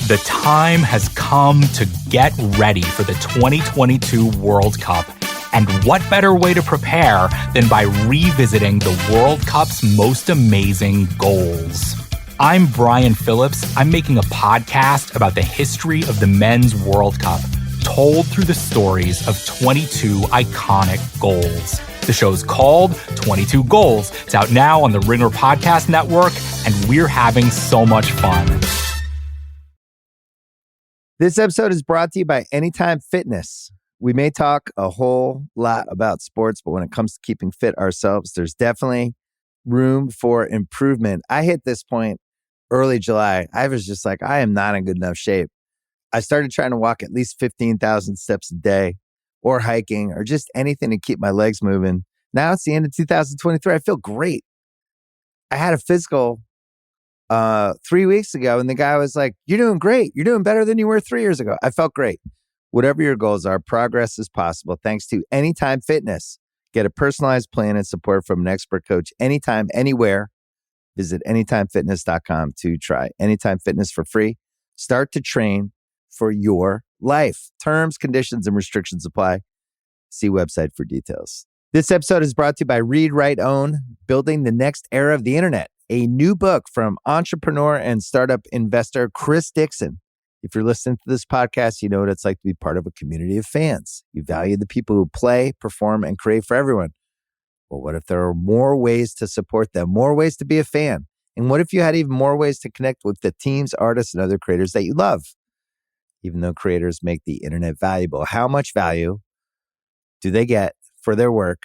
The time has come to get ready for the 2022 World Cup. And what better way to prepare than by revisiting the World Cup's most amazing goals? I'm Brian Phillips. I'm making a podcast about the history of the Men's World Cup, told through the stories of 22 iconic goals. The show's called 22 Goals. It's out now on the Ringer Podcast Network, and we're having so much fun. This episode is brought to you by Anytime Fitness. We may talk a whole lot about sports, but when it comes to keeping fit ourselves, there's definitely room for improvement. I hit this point early July. I was just like, I am not in good enough shape. I started trying to walk at least 15,000 steps a day, or hiking, or just anything to keep my legs moving. Now it's the end of 2023. I feel great. I had a physical 3 weeks ago, and the guy was like, "You're doing great. You're doing better than you were 3 years ago." I felt great. Whatever your goals are, progress is possible thanks to Anytime Fitness. Get a personalized plan and support from an expert coach anytime, anywhere. Visit anytimefitness.com to try Anytime Fitness for free. Start to train for your life. Terms, conditions, and restrictions apply. See website for details. This episode is brought to you by Read, Write, Own, Building the Next Era of the Internet, a new book from entrepreneur and startup investor Chris Dixon. If you're listening to this podcast, you know what it's like to be part of a community of fans. You value the people who play, perform, and create for everyone. Well, what if there are more ways to support them, more ways to be a fan? And what if you had even more ways to connect with the teams, artists, and other creators that you love? Even though creators make the internet valuable, how much value do they get for their work?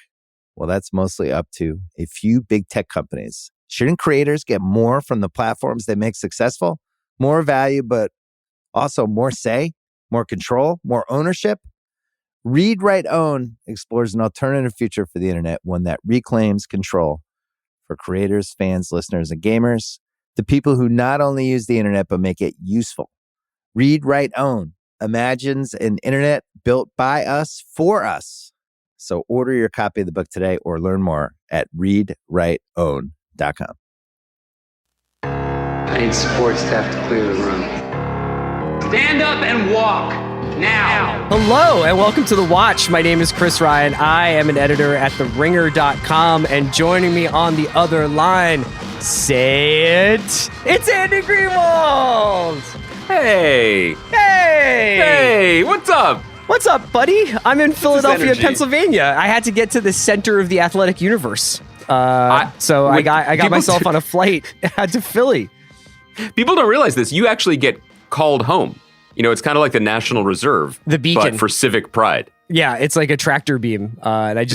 Well, that's mostly up to a few big tech companies. Shouldn't creators get more from the platforms they make successful? More value, but also more say, more control, more ownership? Read, Write, Own explores an alternative future for the internet, one that reclaims control for creators, fans, listeners, and gamers, the people who not only use the internet, but make it useful. Read, Write, Own imagines an internet built by us for us. So order your copy of the book today or learn more at readwriteown.com. I need sports to have to clear the room. Stand up and walk now. Hello and welcome to The Watch. My name is Chris Ryan. I am an editor at TheRinger.com, and joining me on the other line, say it, it's Andy Greenwald. Hey, what's up? What's up, buddy? I'm in Philadelphia, Pennsylvania. I had to get to the center of the athletic universe. I got myself on a flight to Philly. People don't realize this. You actually get called home. You know, it's kind of like the National Reserve, the beacon, but for civic pride. Yeah, it's like a tractor beam, and I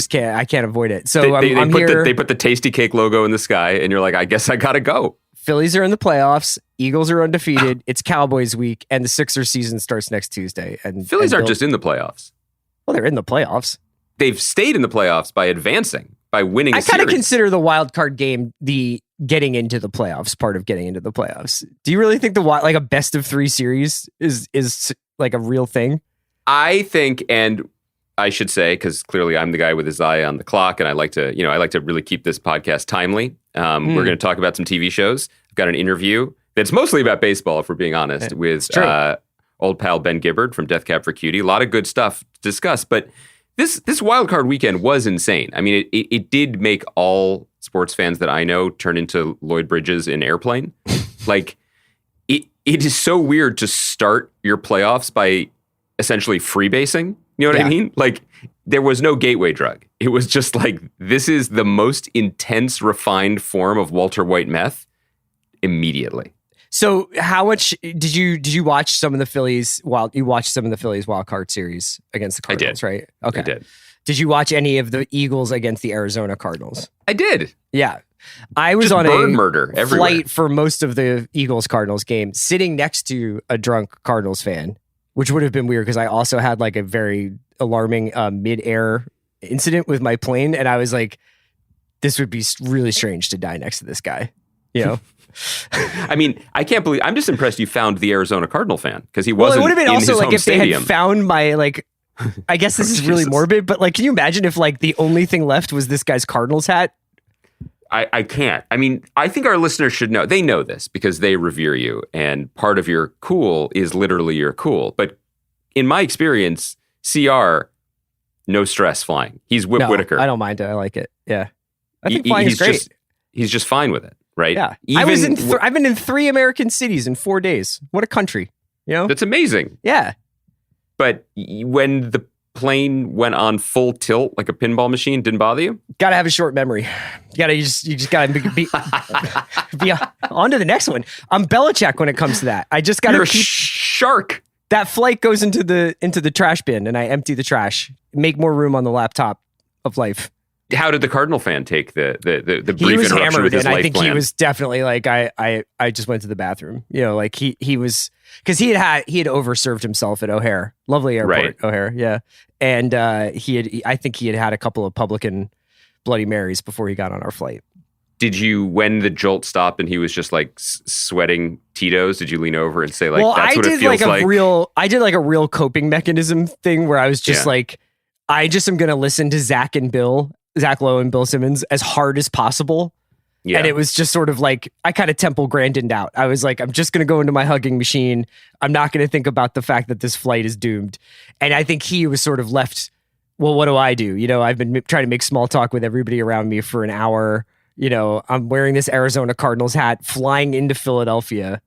can't avoid it. So they put the Tasty Cake logo in the sky, and you're like, I guess I gotta go. Phillies are in the playoffs. Eagles are undefeated. It's Cowboys week, and the Sixers season starts next Tuesday. And Phillies aren't just in the playoffs. Well, they're in the playoffs. They've stayed in the playoffs by advancing, by winning a series. I kind of consider the wild card game the getting into the playoffs part of getting into the playoffs. Do you really think a best of 3 series is like a real thing? I think, and I should say, because clearly I'm the guy with his eye on the clock, and I like to really keep this podcast timely. We're going to talk about some TV shows. I've got an interview that's mostly about baseball, if we're being honest, with old pal Ben Gibbard from Death Cab for Cutie. A lot of good stuff to discuss, but this wild card weekend was insane. I mean, it did make all sports fans that I know turn into Lloyd Bridges in Airplane. Like, it is so weird to start your playoffs by essentially freebasing. You know what I mean? Like, there was no gateway drug. It was just like, this is the most intense, refined form of Walter White meth immediately. So how much did you watch some of the Phillies wild card series against the Cardinals, right? Okay. I did. Did you watch any of the Eagles against the Arizona Cardinals? I did. Yeah. I was just on bird a murder everywhere. flight for most of the Eagles-Cardinals game, sitting next to a drunk Cardinals fan, which would have been weird because I also had like a very alarming mid-air incident with my plane. And I was like, this would be really strange to die next to this guy, you know? I mean, I can't believe, I'm just impressed you found the Arizona Cardinal fan because he wasn't in his home stadium. Well, it would have been also like if they had found my, like, I guess this is really morbid, but like, can you imagine if like the only thing left was this guy's Cardinals hat? I can't. I mean, I think our listeners should know. They know this because they revere you. And part of your cool is literally your cool. But in my experience, CR, no stress flying. He's Whitaker. I don't mind it. I like it. Yeah. I think flying is great. He's just fine with it, right? Yeah. I've been in 3 American cities in 4 days. What a country. You know? That's amazing. Yeah. But when the plane went on full tilt like a pinball machine, didn't bother you? Gotta have a short memory. You just gotta be on to the next one. I'm Belichick when it comes to that. I just gotta keep shark. That flight goes into the trash bin and I empty the trash. Make more room on the laptop of life. How did the Cardinal fan take the brief was interruption hammered, with his and life I think plan? he was definitely like I just went to the bathroom. You know, like he was, because he had overserved himself at O'Hare, lovely airport, right. O'Hare, yeah, and I think he had had a couple of publican Bloody Marys before he got on our flight. Did you, when the jolt stopped and he was just like sweating Tito's, did you lean over and say like, that's what it feels like? I did like a real coping mechanism thing where I was just like, I just am going to listen to Zach Lowe and Bill Simmons as hard as possible. Yeah. And it was just sort of like, I kind of Temple Grandin'd out. I was like, I'm just going to go into my hugging machine. I'm not going to think about the fact that this flight is doomed. And I think he was sort of left, well, what do I do? You know, I've been trying to make small talk with everybody around me for an hour. You know, I'm wearing this Arizona Cardinals hat, flying into Philadelphia.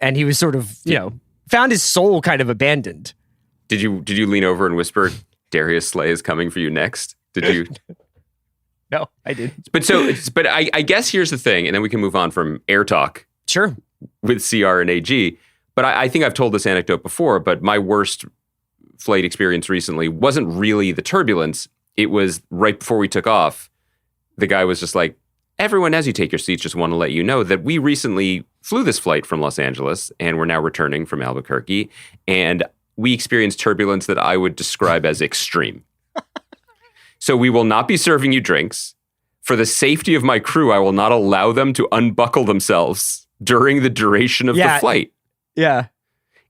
And he was sort of, you know, found his soul kind of abandoned. Did you lean over and whisper, Darius Slay is coming for you next? Did you? No, I didn't. But I guess here's the thing, and then we can move on from air talk. Sure. With CR and AG. But I think I've told this anecdote before, but my worst flight experience recently wasn't really the turbulence. It was right before we took off. The guy was just like, everyone, as you take your seats, just want to let you know that we recently flew this flight from Los Angeles, and we're now returning from Albuquerque, and we experienced turbulence that I would describe as extreme. So we will not be serving you drinks. For the safety of my crew, I will not allow them to unbuckle themselves during the duration of the flight. Yeah.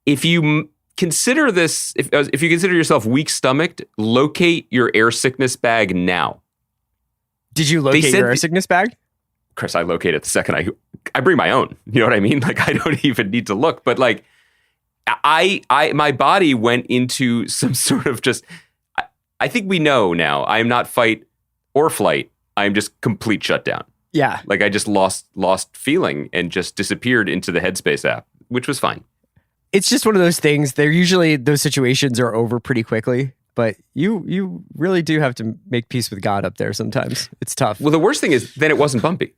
If you consider this, if you consider yourself weak-stomached, locate your air sickness bag now. Did you locate your air sickness bag? Chris, I locate it the second I bring my own. You know what I mean? Like, I don't even need to look. But like, my body went into some sort of just... I think we know now. I am not fight or flight. I am just complete shutdown. Yeah. Like I just lost feeling and just disappeared into the Headspace app, which was fine. It's just one of those things. Those situations are over pretty quickly, but you really do have to make peace with God up there sometimes. It's tough. Well, the worst thing is then it wasn't bumpy.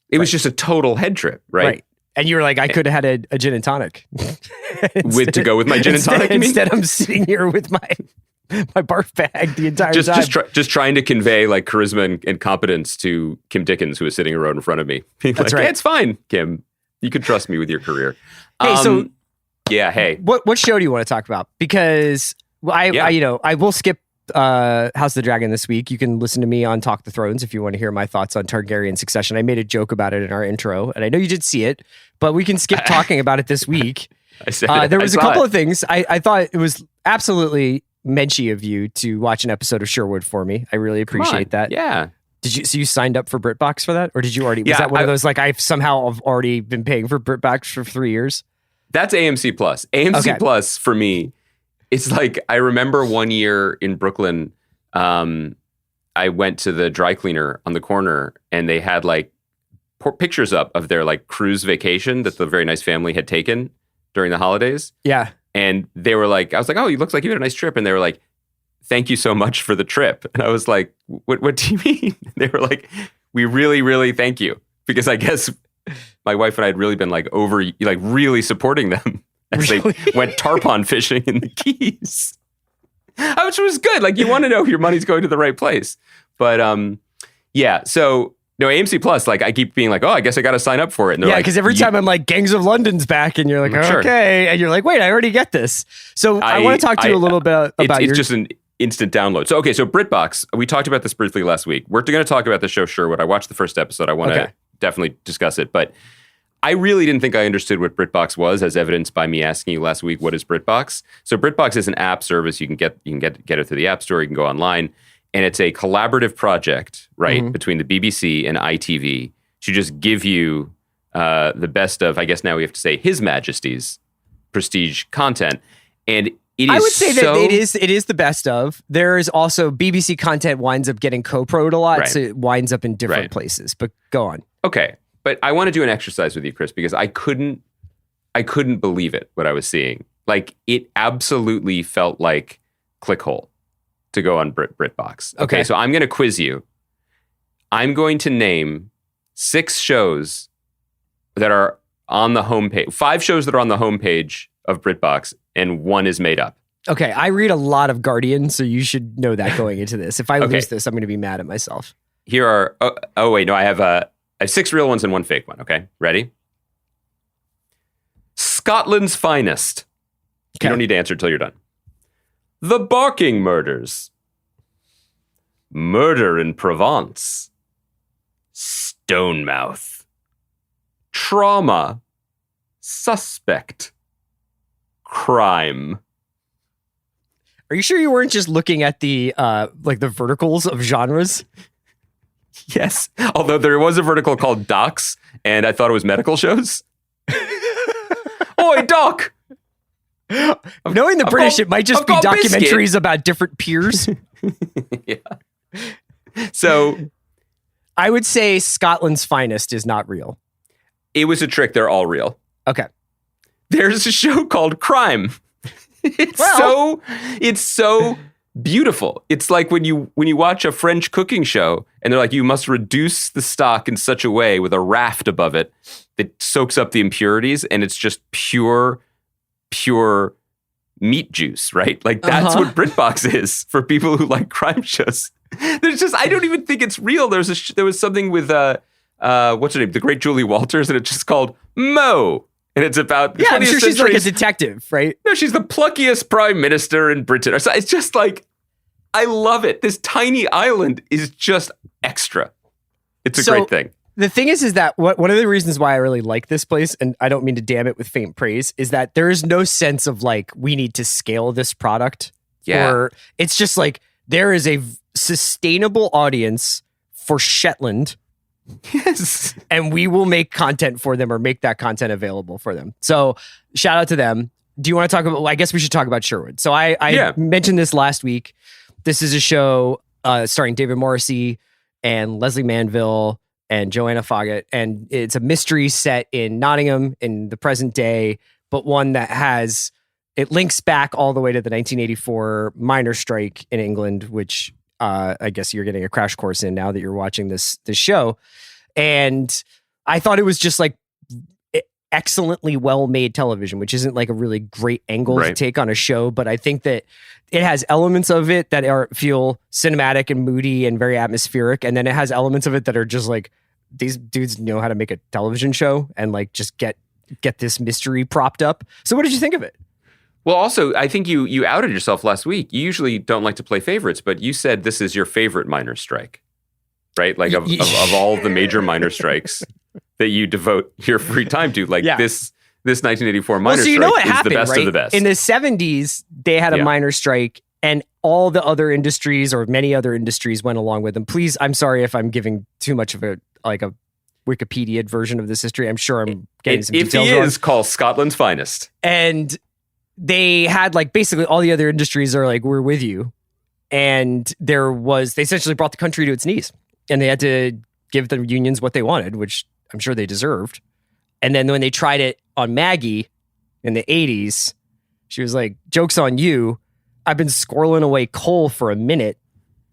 It was just a total head trip, right? And you were like, I could have had a gin and tonic. To go with my gin and tonic, you mean? Instead, I'm sitting here with my barf bag the entire time. Just trying to convey like charisma and competence to Kim Dickens, who is sitting right in front of me. That's right. Hey, it's fine, Kim. You can trust me with your career. Hey, hey. What show do you want to talk about? Because I will skip House of the Dragon this week. You can listen to me on Talk the Thrones if you want to hear my thoughts on Targaryen succession. I made a joke about it in our intro, and I know you did see it, but we can skip talking about it this week. There was a couple of things. I thought it was absolutely menschy of you to watch an episode of Sherwood for me. I really appreciate that. Yeah. So you signed up for BritBox for that? Or did you already, was that one of those, like, I've somehow already been paying for BritBox for 3 years? That's AMC Plus. AMC Plus for me, it's like, I remember one year in Brooklyn, I went to the dry cleaner on the corner and they had like pictures up of their like cruise vacation that the very nice family had taken during the holidays. Yeah. And they were like, I was like, oh, you look like you had a nice trip. And they were like, thank you so much for the trip. And I was like, what do you mean? They were like, we really, really thank you. Because I guess my wife and I had really been like really supporting them as they went tarpon fishing in the Keys. Which was good. Like you want to know if your money's going to the right place. But so no, AMC Plus, like I keep being like, oh, I guess I got to sign up for it. And yeah, because every time I'm like, Gangs of London's back, and you're like, okay. Sure. And you're like, wait, I already get this. So I want to talk to you a little bit about it's just an instant download. So, so BritBox, we talked about this briefly last week. We're going to talk about the show Sherwood. I watched the first episode. I want to definitely discuss it. But I really didn't think I understood what BritBox was, as evidenced by me asking you last week, what is BritBox? So BritBox is an app service. You can get it through the App Store. You can go online. and it's a collaborative project, right, Mhm. between the BBC and ITV to just give you the best of, I guess now we have to say, His Majesty's prestige content. And it is I would say so, that it is the best of. There is also BBC content winds up getting co-pro'd a lot, Right. so it winds up in different Right. places. But go on. Okay, but I want to do an exercise with you, Chris, because I couldn't believe it, what I was seeing. Like, it absolutely felt like Clickhole to go on BritBox. Okay. So I'm going to quiz you. I'm going to name 6 shows that are on the homepage, 5 shows that are on the homepage of BritBox, and 1 is made up. Okay, I read a lot of Guardian, so you should know that going into this. If I Okay. lose this, I'm going to be mad at myself. Here are, wait, no, I have 6 real ones and 1 fake one. Okay, ready? Scotland's Finest. Okay. You don't need to answer until you're done. The Barking Murders. Murder in Provence. Stonemouth. Trauma. Suspect. Crime. Are you sure you weren't just looking at the like the verticals of genres? Yes. Although there was a vertical called Docs, and I thought it was medical shows. Oi, Doc! Knowing the I've British, got- it might just I've be got biscuit. documentaries about different peers. Yeah. So I would say Scotland's Finest is not real. it was a trick. They're all real. Okay. There's a show called Crime. It's so beautiful. It's like when you watch a French cooking show and they're like, you must reduce the stock in such a way with a raft above it that soaks up the impurities, and it's just pure meat juice, right? Like that's Uh-huh. what BritBox is for people who like crime shows. There's just, I don't even think it's real. There was something with what's her name, the great Julie Walters, and it's just called Mo. And it's about the Yeah, I'm 20th sure she's like a century's- detective, right? No, she's the pluckiest prime minister in Britain. Or so it's just like, I love it. This tiny island is just extra. It's a great thing. The thing is that one of the reasons why I really like this place, and I don't mean to damn it with faint praise, is that there is no sense of like, we need to scale this product. Yeah. Or it's just like, there is a sustainable audience for Shetland, Yes. and we will make content for them or make that content available for them. So shout out to them. Do you want to talk about, well, I guess we should talk about Sherwood. So I Yeah. mentioned this last week. This is a show starring David Morrissey and Leslie Manville and Joanna Foggett. And it's a mystery set in Nottingham in the present day, but one that it links back all the way to the 1984 miners' strike in England, which I guess you're getting a crash course in now that you're watching this show. And I thought it was just like excellently well-made television, which isn't like a really great angle to Right. take on a show, but I think that it has elements of it that feel cinematic and moody and very atmospheric, and then it has elements of it that are just like, these dudes know how to make a television show and like just get this mystery propped up. So what did you think of it? Well, also, I think you outed yourself last week. You usually don't like to play favorites, but you said this is your favorite miners' strike, right? Like of all the major miners' strikes that you devote your free time to, like Yeah. this 1984 miners' So you strike know what is happened, the best right? of the best. In the 70s, they had a Yeah. miners' strike, and all the other industries or many other industries went along with them. Please, I'm sorry if I'm giving too much of a Wikipedia version of this history. I'm sure I'm getting some if details he wrong. is, call Scotland's Finest. And they had like basically all the other industries are like, we're with you. And they essentially brought the country to its knees, and they had to give the unions what they wanted, which I'm sure they deserved. And then when they tried it on Maggie in the 80s, she was like, joke's on you. I've been squirreling away coal for a minute.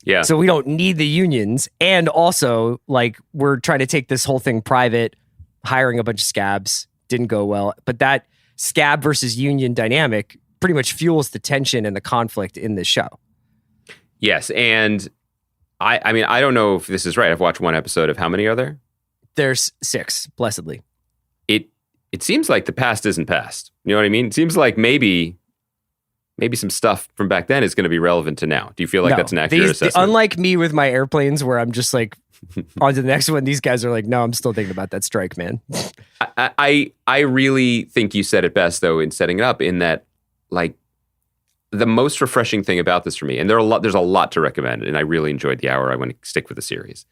Yeah. So we don't need the unions. And also, like, we're trying to take this whole thing private, hiring a bunch of scabs. Didn't go well. But that scab versus union dynamic pretty much fuels the tension and the conflict in this show. Yes. And I mean, I don't know if this is right. I've watched one episode of how many are there? There's 6, blessedly. It seems like the past isn't past. You know what I mean? It seems like maybe some stuff from back then is going to be relevant to now. Do you feel like No, that's an accurate assessment? unlike me with my airplanes, where I'm just like, on to the next one, these guys are like, no, I'm still thinking about that strike, man. I really think you said it best, though, in setting it up, in that, like, the most refreshing thing about this for me, and there's a lot to recommend, and I really enjoyed the hour. I want to stick with the series.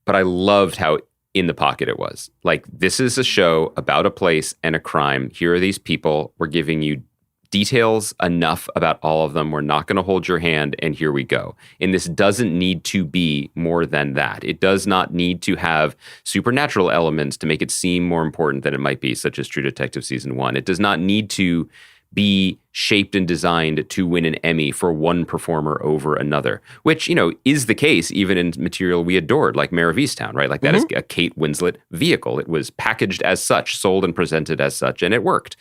But I loved how in the pocket it was. Like, this is a show about a place and a crime. Here are these people. We're giving you details enough about all of them. We're not going to hold your hand, and here we go. And this doesn't need to be more than that. It does not need to have supernatural elements to make it seem more important than it might be, such as True Detective Season 1. It does not need to be shaped and designed to win an Emmy for one performer over another, which, is the case even in material we adored, like Mare of Easttown, right? Like that is a Kate Winslet vehicle. It was packaged as such, sold and presented as such, and it worked.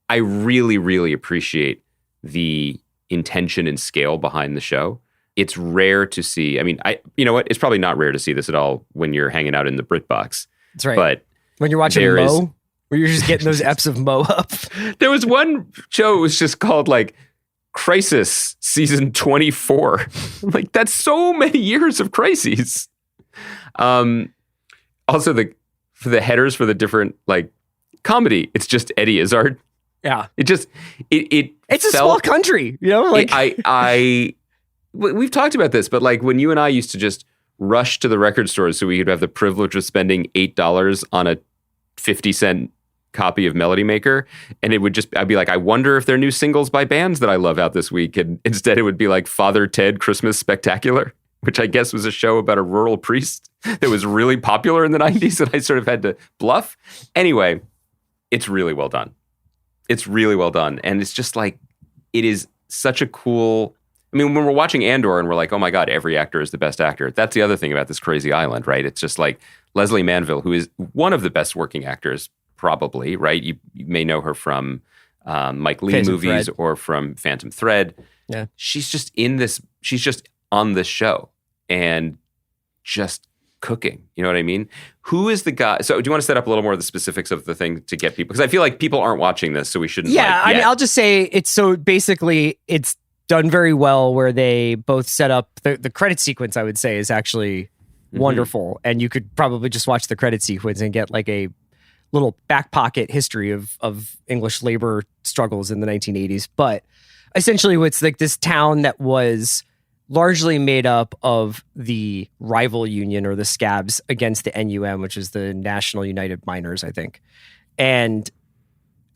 I really, really appreciate the intention and scale behind the show. It's rare to see. I mean, you know what? It's probably not rare to see this at all when you're hanging out in the BritBox. That's right. But when you're watching Mo, where you're just getting those eps of Mo up. There was one show, it was just called like Crisis Season 24. Like, that's so many years of crises. Also, for the headers for the different like comedy, it's just Eddie Izzard. Yeah. It's a small country, like we've talked about this, but like when you and I used to just rush to the record stores so we could have the privilege of spending $8 on a 50-cent copy of Melody Maker, and I'd be like, I wonder if there are new singles by bands that I love out this week, and instead it would be like Father Ted Christmas Spectacular, which I guess was a show about a rural priest that was really popular in the 90s that I sort of had to bluff. Anyway, it's really well done. It's really well done. And it's just like, it is such a cool, I mean, when we're watching Andor and we're like, oh my God, every actor is the best actor. That's the other thing about this crazy island, right? It's just like Leslie Manville, who is one of the best working actors, probably, right? You may know her from Mike Leigh movies or from Phantom Thread. Yeah. She's just she's just on this show and just cooking. You know what I mean? Who is the guy? So do you want to set up a little more of the specifics of the thing to get people? Because I feel like people aren't watching this, so we shouldn't. Yeah, I mean, I'll just say it's done very well where they both set up the credit sequence, I would say, is actually wonderful. And you could probably just watch the credit sequence and get like a little back pocket history of English labor struggles in the 1980s. But essentially it's like this town that was largely made up of the rival union or the Scabs against the NUM, which is the National United Miners, I think. And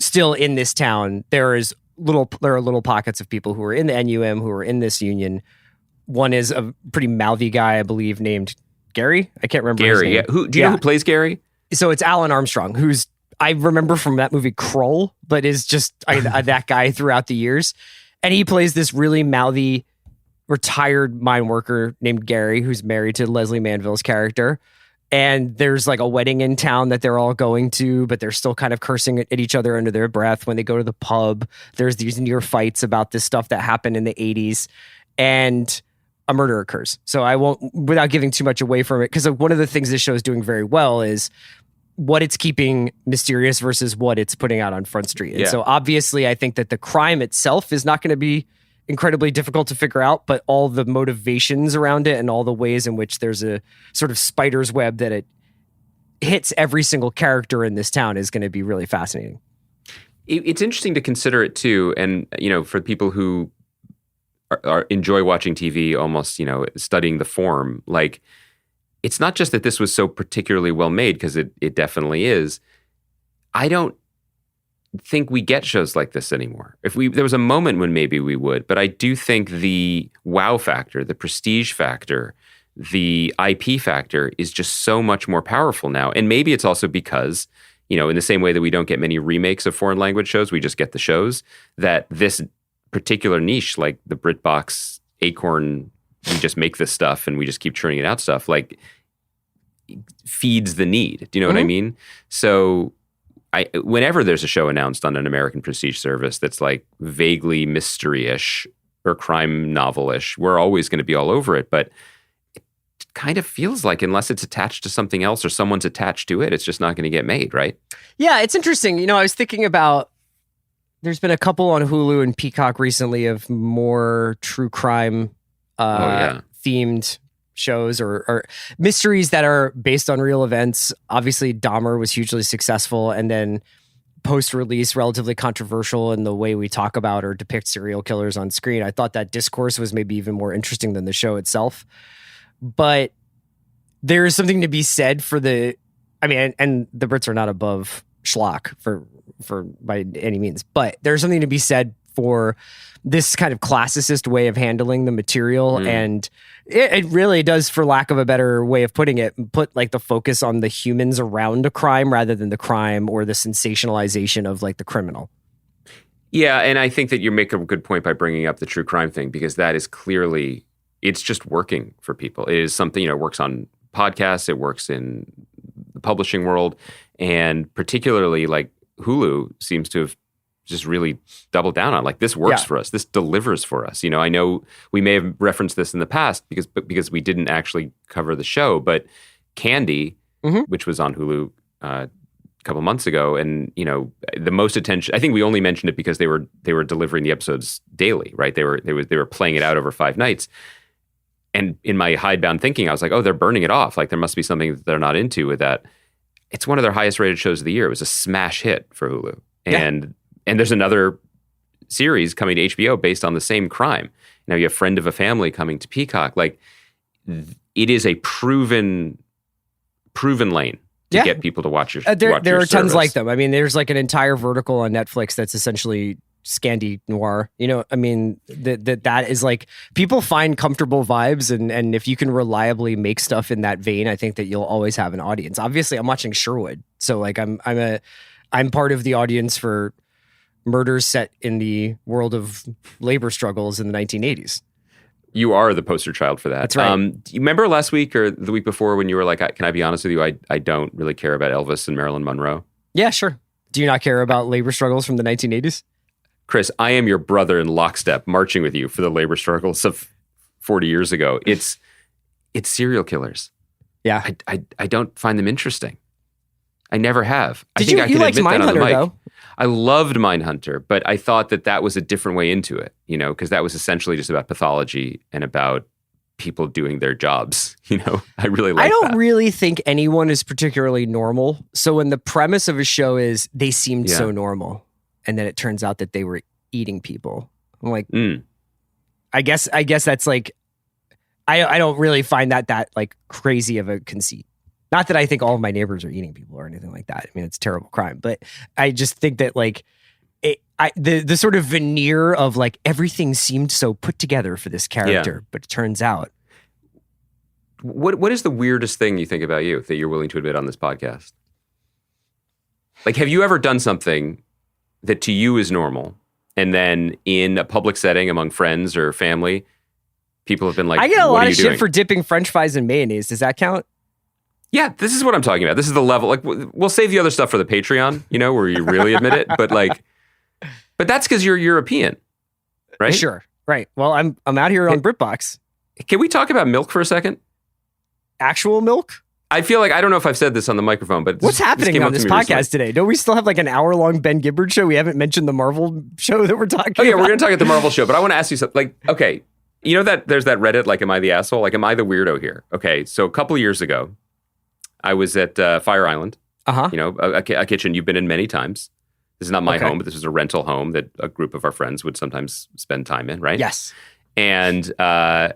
still in this town, there are little pockets of people who are in the NUM, who are in this union. One is a pretty mouthy guy, I believe, named Gary. I can't remember his name. Yeah. Do you know who plays Gary? So it's Alan Armstrong, who's I remember from that movie Kroll, but is just that guy throughout the years. And he plays this really mouthy retired mine worker named Gary, who's married to Leslie Manville's character. And there's like a wedding in town that they're all going to, but they're still kind of cursing at each other under their breath when they go to the pub. There's these near fights about this stuff that happened in the 80s. And a murder occurs. So I won't, without giving too much away from it, because one of the things this show is doing very well is what it's keeping mysterious versus what it's putting out on Front Street. And so obviously I think that the crime itself is not going to be incredibly difficult to figure out, but all the motivations around it and all the ways in which there's a sort of spider's web that it hits every single character in this town is going to be really fascinating. It's interesting to consider it too. And, for people who enjoy watching TV, almost, studying the form, like, it's not just that this was so particularly well made, because it definitely is. I don't think we get shows like this anymore. There was a moment when maybe we would, but I do think the wow factor, the prestige factor, the IP factor is just so much more powerful now. And maybe it's also because, in the same way that we don't get many remakes of foreign language shows, we just get the shows, that this particular niche, like the BritBox Acorn, we just make this stuff and we just keep churning it out stuff, like, feeds the need. Do you know what I mean? So whenever there's a show announced on an American prestige service that's like vaguely mystery-ish or crime novel-ish, we're always going to be all over it. But it kind of feels like unless it's attached to something else or someone's attached to it, it's just not going to get made, right? Yeah, it's interesting. I was thinking about, there's been a couple on Hulu and Peacock recently of more true crime themed shows or mysteries that are based on real events. Obviously, Dahmer was hugely successful, and then post-release relatively controversial in the way we talk about or depict serial killers on screen. I thought that discourse was maybe even more interesting than the show itself. But there is something to be said for the, I mean, and the Brits are not above schlock for by any means, but there's something to be said for this kind of classicist way of handling the material. And it really does, for lack of a better way of putting it, put like the focus on the humans around a crime rather than the crime or the sensationalization of like the criminal. Yeah, and I think that you make a good point by bringing up the true crime thing, because that is clearly, it's just working for people. It is something, it works on podcasts, it works in the publishing world, and particularly like Hulu seems to have just really doubled down on, like, this works for us. This delivers for us. I know we may have referenced this in the past because we didn't actually cover the show, but Candy, which was on Hulu a couple months ago, and the most attention, I think we only mentioned it because they were delivering the episodes daily, right? They were playing it out over 5 nights. And in my hidebound thinking, I was like, oh, they're burning it off. Like, there must be something that they're not into with that. It's one of their highest rated shows of the year. It was a smash hit for Hulu. And there's another series coming to HBO based on the same crime. Now you have Friend of a Family coming to Peacock. Like, it is a proven lane to get people to watch your there watch are your tons service. like them. I mean, there's like an entire vertical on Netflix that's essentially Scandi noir. I mean, that is like, people find comfortable vibes, and if you can reliably make stuff in that vein, I think that you'll always have an audience. Obviously, I'm watching Sherwood, so like I'm part of the audience for murders set in the world of labor struggles in the 1980s. You are the poster child for that. That's right. Do you remember last week or the week before when you were like, can I be honest with you? I don't really care about Elvis and Marilyn Monroe. Yeah, sure. Do you not care about labor struggles from the 1980s? Chris, I am your brother in lockstep, marching with you for the labor struggles of 40 years ago. It's serial killers. Yeah. I don't find them interesting. I never have. Did I think you, I you can liked admit that on the Mindhunter, mic. though? I loved Mindhunter, but I thought that was a different way into it, because that was essentially just about pathology and about people doing their jobs. I really like that. I don't really think anyone is particularly normal. So when the premise of a show is they seemed so normal, and then it turns out that they were eating people, I'm like, I guess that's like, I don't really find that like crazy of a conceit. Not that I think all of my neighbors are eating people or anything like that. I mean, it's a terrible crime, but I just think that like the sort of veneer of like everything seemed so put together for this character, but it turns out. What is the weirdest thing you think about you that you're willing to admit on this podcast? Like, have you ever done something that to you is normal, and then in a public setting among friends or family, people have been like, I get a what lot are of you shit doing? for dipping French fries in mayonnaise. Does that count? Yeah, this is what I'm talking about. This is the level. Like, we'll save the other stuff for the Patreon, where you really admit it. But that's because you're European, right? Sure. Right. Well, I'm out here on BritBox. Can we talk about milk for a second? Actual milk? I feel like, I don't know if I've said this on the microphone, but What's happening on this podcast today? Don't we still have like an hour-long Ben Gibbard show? We haven't mentioned the Marvel show that we're talking about. Oh yeah, we're going to talk about the Marvel show, but I want to ask you something. Like, okay, that there's that Reddit, like, am I the asshole? Like, am I the weirdo here? Okay, so a couple of years ago, I was at Fire Island, a kitchen you've been in many times. This is not my home, but this was a rental home that a group of our friends would sometimes spend time in, right? Yes. And a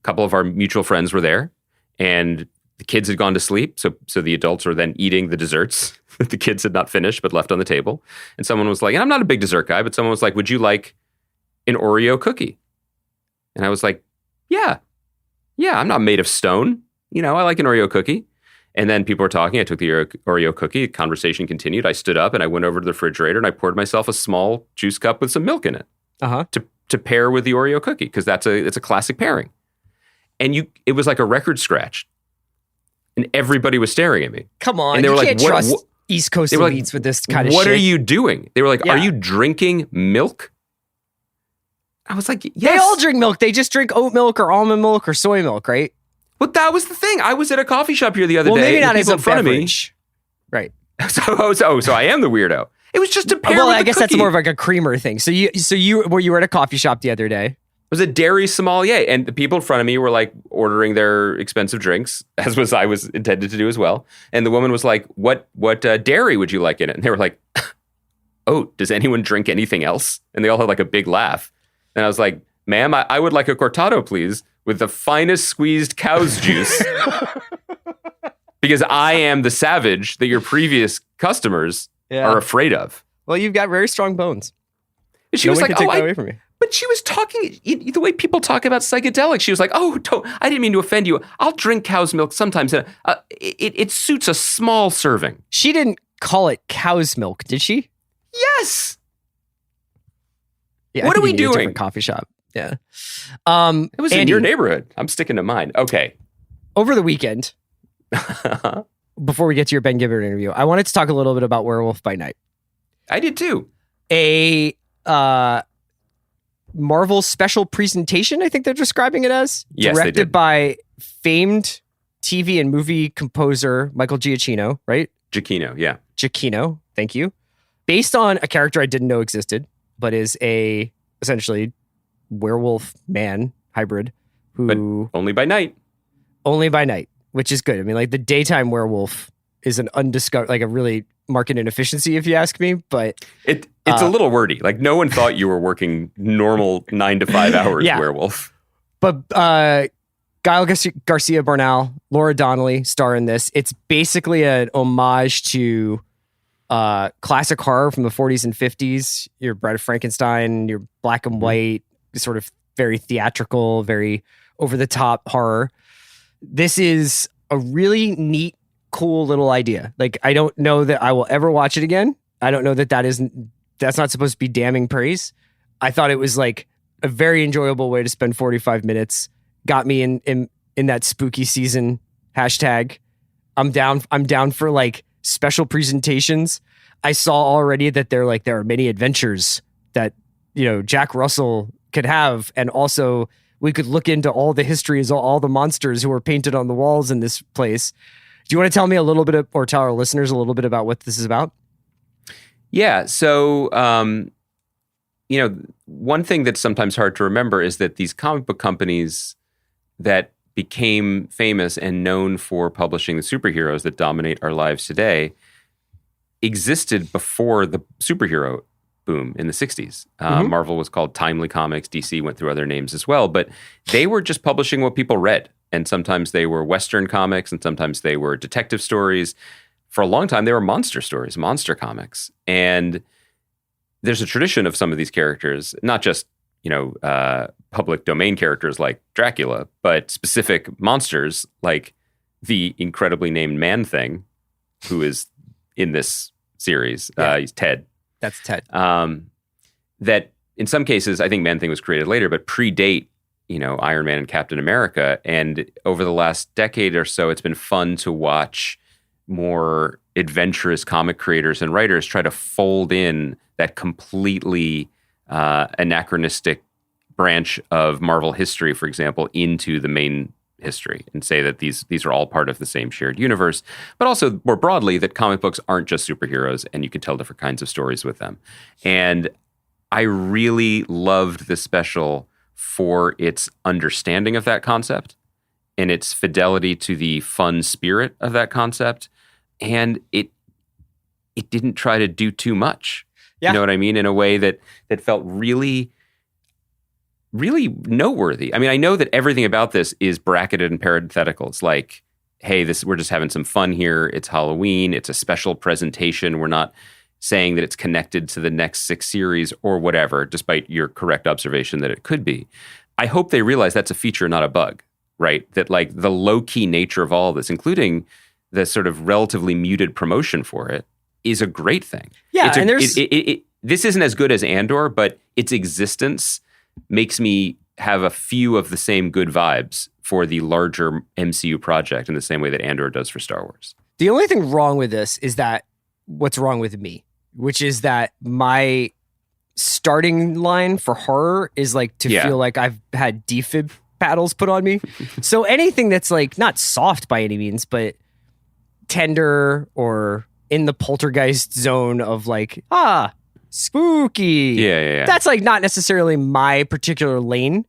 couple of our mutual friends were there, and the kids had gone to sleep, so the adults were then eating the desserts that the kids had not finished but left on the table. And someone was like, and I'm not a big dessert guy, but someone was like, would you like an Oreo cookie? And I was like, yeah, I'm not made of stone. I like an Oreo cookie. And then people were talking. I took the Oreo cookie. Conversation continued. I stood up and I went over to the refrigerator and I poured myself a small juice cup with some milk in it to pair with the Oreo cookie, because it's a classic pairing. And it was like a record scratch. And everybody was staring at me. Come on, and they were can't like, trust East Coast elites with this kind of shit. What are you doing? They were like, are you drinking milk? I was like, yes. They all drink milk. They just drink oat milk or almond milk or soy milk, right? But that was the thing. I was at a coffee shop here the other day. Maybe not as a in front beverage. Right. So I am the weirdo. It was just a pair. Well, with I guess cookie. that's more of like a creamer thing. So you were at a coffee shop the other day. It was a dairy sommelier, and the people in front of me were like ordering their expensive drinks, as I was intended to do as well. And the woman was like, "What dairy would you like in it?" And they were like, oat. Does anyone drink anything else? And they all had like a big laugh. And I was like, ma'am, I would like a cortado, please, with the finest squeezed cow's juice. Because I am the savage that your previous customers are afraid of. Well, you've got very strong bones. And she was like, away from me. But she was talking the way people talk about psychedelics. She was like, I didn't mean to offend you. I'll drink cow's milk sometimes. It suits a small serving. She didn't call it cow's milk, did she? Yes. Yeah, what are we doing? A different coffee shop. Yeah. It was Andy, in your neighborhood. I'm sticking to mine. Okay. Over the weekend, before we get to your Ben Gibbard interview, I wanted to talk a little bit about Werewolf by Night. I did too. A Marvel special presentation, I think they're describing it as. Yes, directed they did. by famed TV and movie composer Michael Giacchino, right? Giacchino, yeah. Giacchino, thank you. Based on a character I didn't know existed, but is a essentially werewolf man hybrid who But only by night. Only by night, which is good. I mean, like the daytime werewolf is an undiscovered, like a really market inefficiency, if you ask me. But it's a little wordy. Like no one thought you were working normal 9 to 5 hours werewolf. But Gael Garcia Bernal, Laura Donnelly star in this. It's basically an homage to classic horror from the 40s and 50s. Your Bride of Frankenstein, your black and white, sort of very theatrical, very over the top horror. This is a really neat, cool little idea. Like, I don't know that I will ever watch it again. I don't know that that's not supposed to be damning praise. I thought it was like a very enjoyable way to spend 45 minutes. Got me in that spooky season hashtag. I'm down for like special presentations. I saw already that there are many adventures that, Jack Russell could have. And also we could look into all the histories, all the monsters who were painted on the walls in this place. Do you want to tell me a little bit or tell our listeners a little bit about what this is about? Yeah. So, one thing that's sometimes hard to remember is that these comic book companies that became famous and known for publishing the superheroes that dominate our lives today existed before the superhero boom in the 60s. Marvel was called Timely Comics. DC went through other names as well, but they were just publishing what people read. And sometimes they were Western comics and sometimes they were detective stories. For a long time, they were monster stories, monster comics. And there's a tradition of some of these characters, not just, public domain characters like Dracula, but specific monsters like the incredibly named Man-Thing, who is in this series. He's Ted. That's Ted. That in some cases, I think Man-Thing was created later, but predate, Iron Man and Captain America. And over the last decade or so, it's been fun to watch more adventurous comic creators and writers try to fold in that completely anachronistic branch of Marvel history, for example, into the main history and say that these are all part of the same shared universe, but also more broadly that comic books aren't just superheroes and you can tell different kinds of stories with them. And I really loved this special for its understanding of that concept and its fidelity to the fun spirit of that concept. And it didn't try to do too much. Yeah. You know what I mean? In a way that felt really, really noteworthy. I mean, I know that everything about this is bracketed and parenthetical. It's like, hey, we're just having some fun here. It's Halloween. It's a special presentation. We're not saying that it's connected to the next 6 series or whatever, despite your correct observation that it could be. I hope they realize that's a feature, not a bug, right? That like the low-key nature of all of this, including the sort of relatively muted promotion for it, is a great thing. Yeah, and there's... This isn't as good as Andor, but its existence makes me have a few of the same good vibes for the larger MCU project in the same way that Andor does for Star Wars. The only thing wrong with this is that what's wrong with me, which is that my starting line for horror is like to feel like I've had defib paddles put on me. So anything that's like not soft by any means, but tender or in the poltergeist zone of like, spooky. Yeah. That's like not necessarily my particular lane.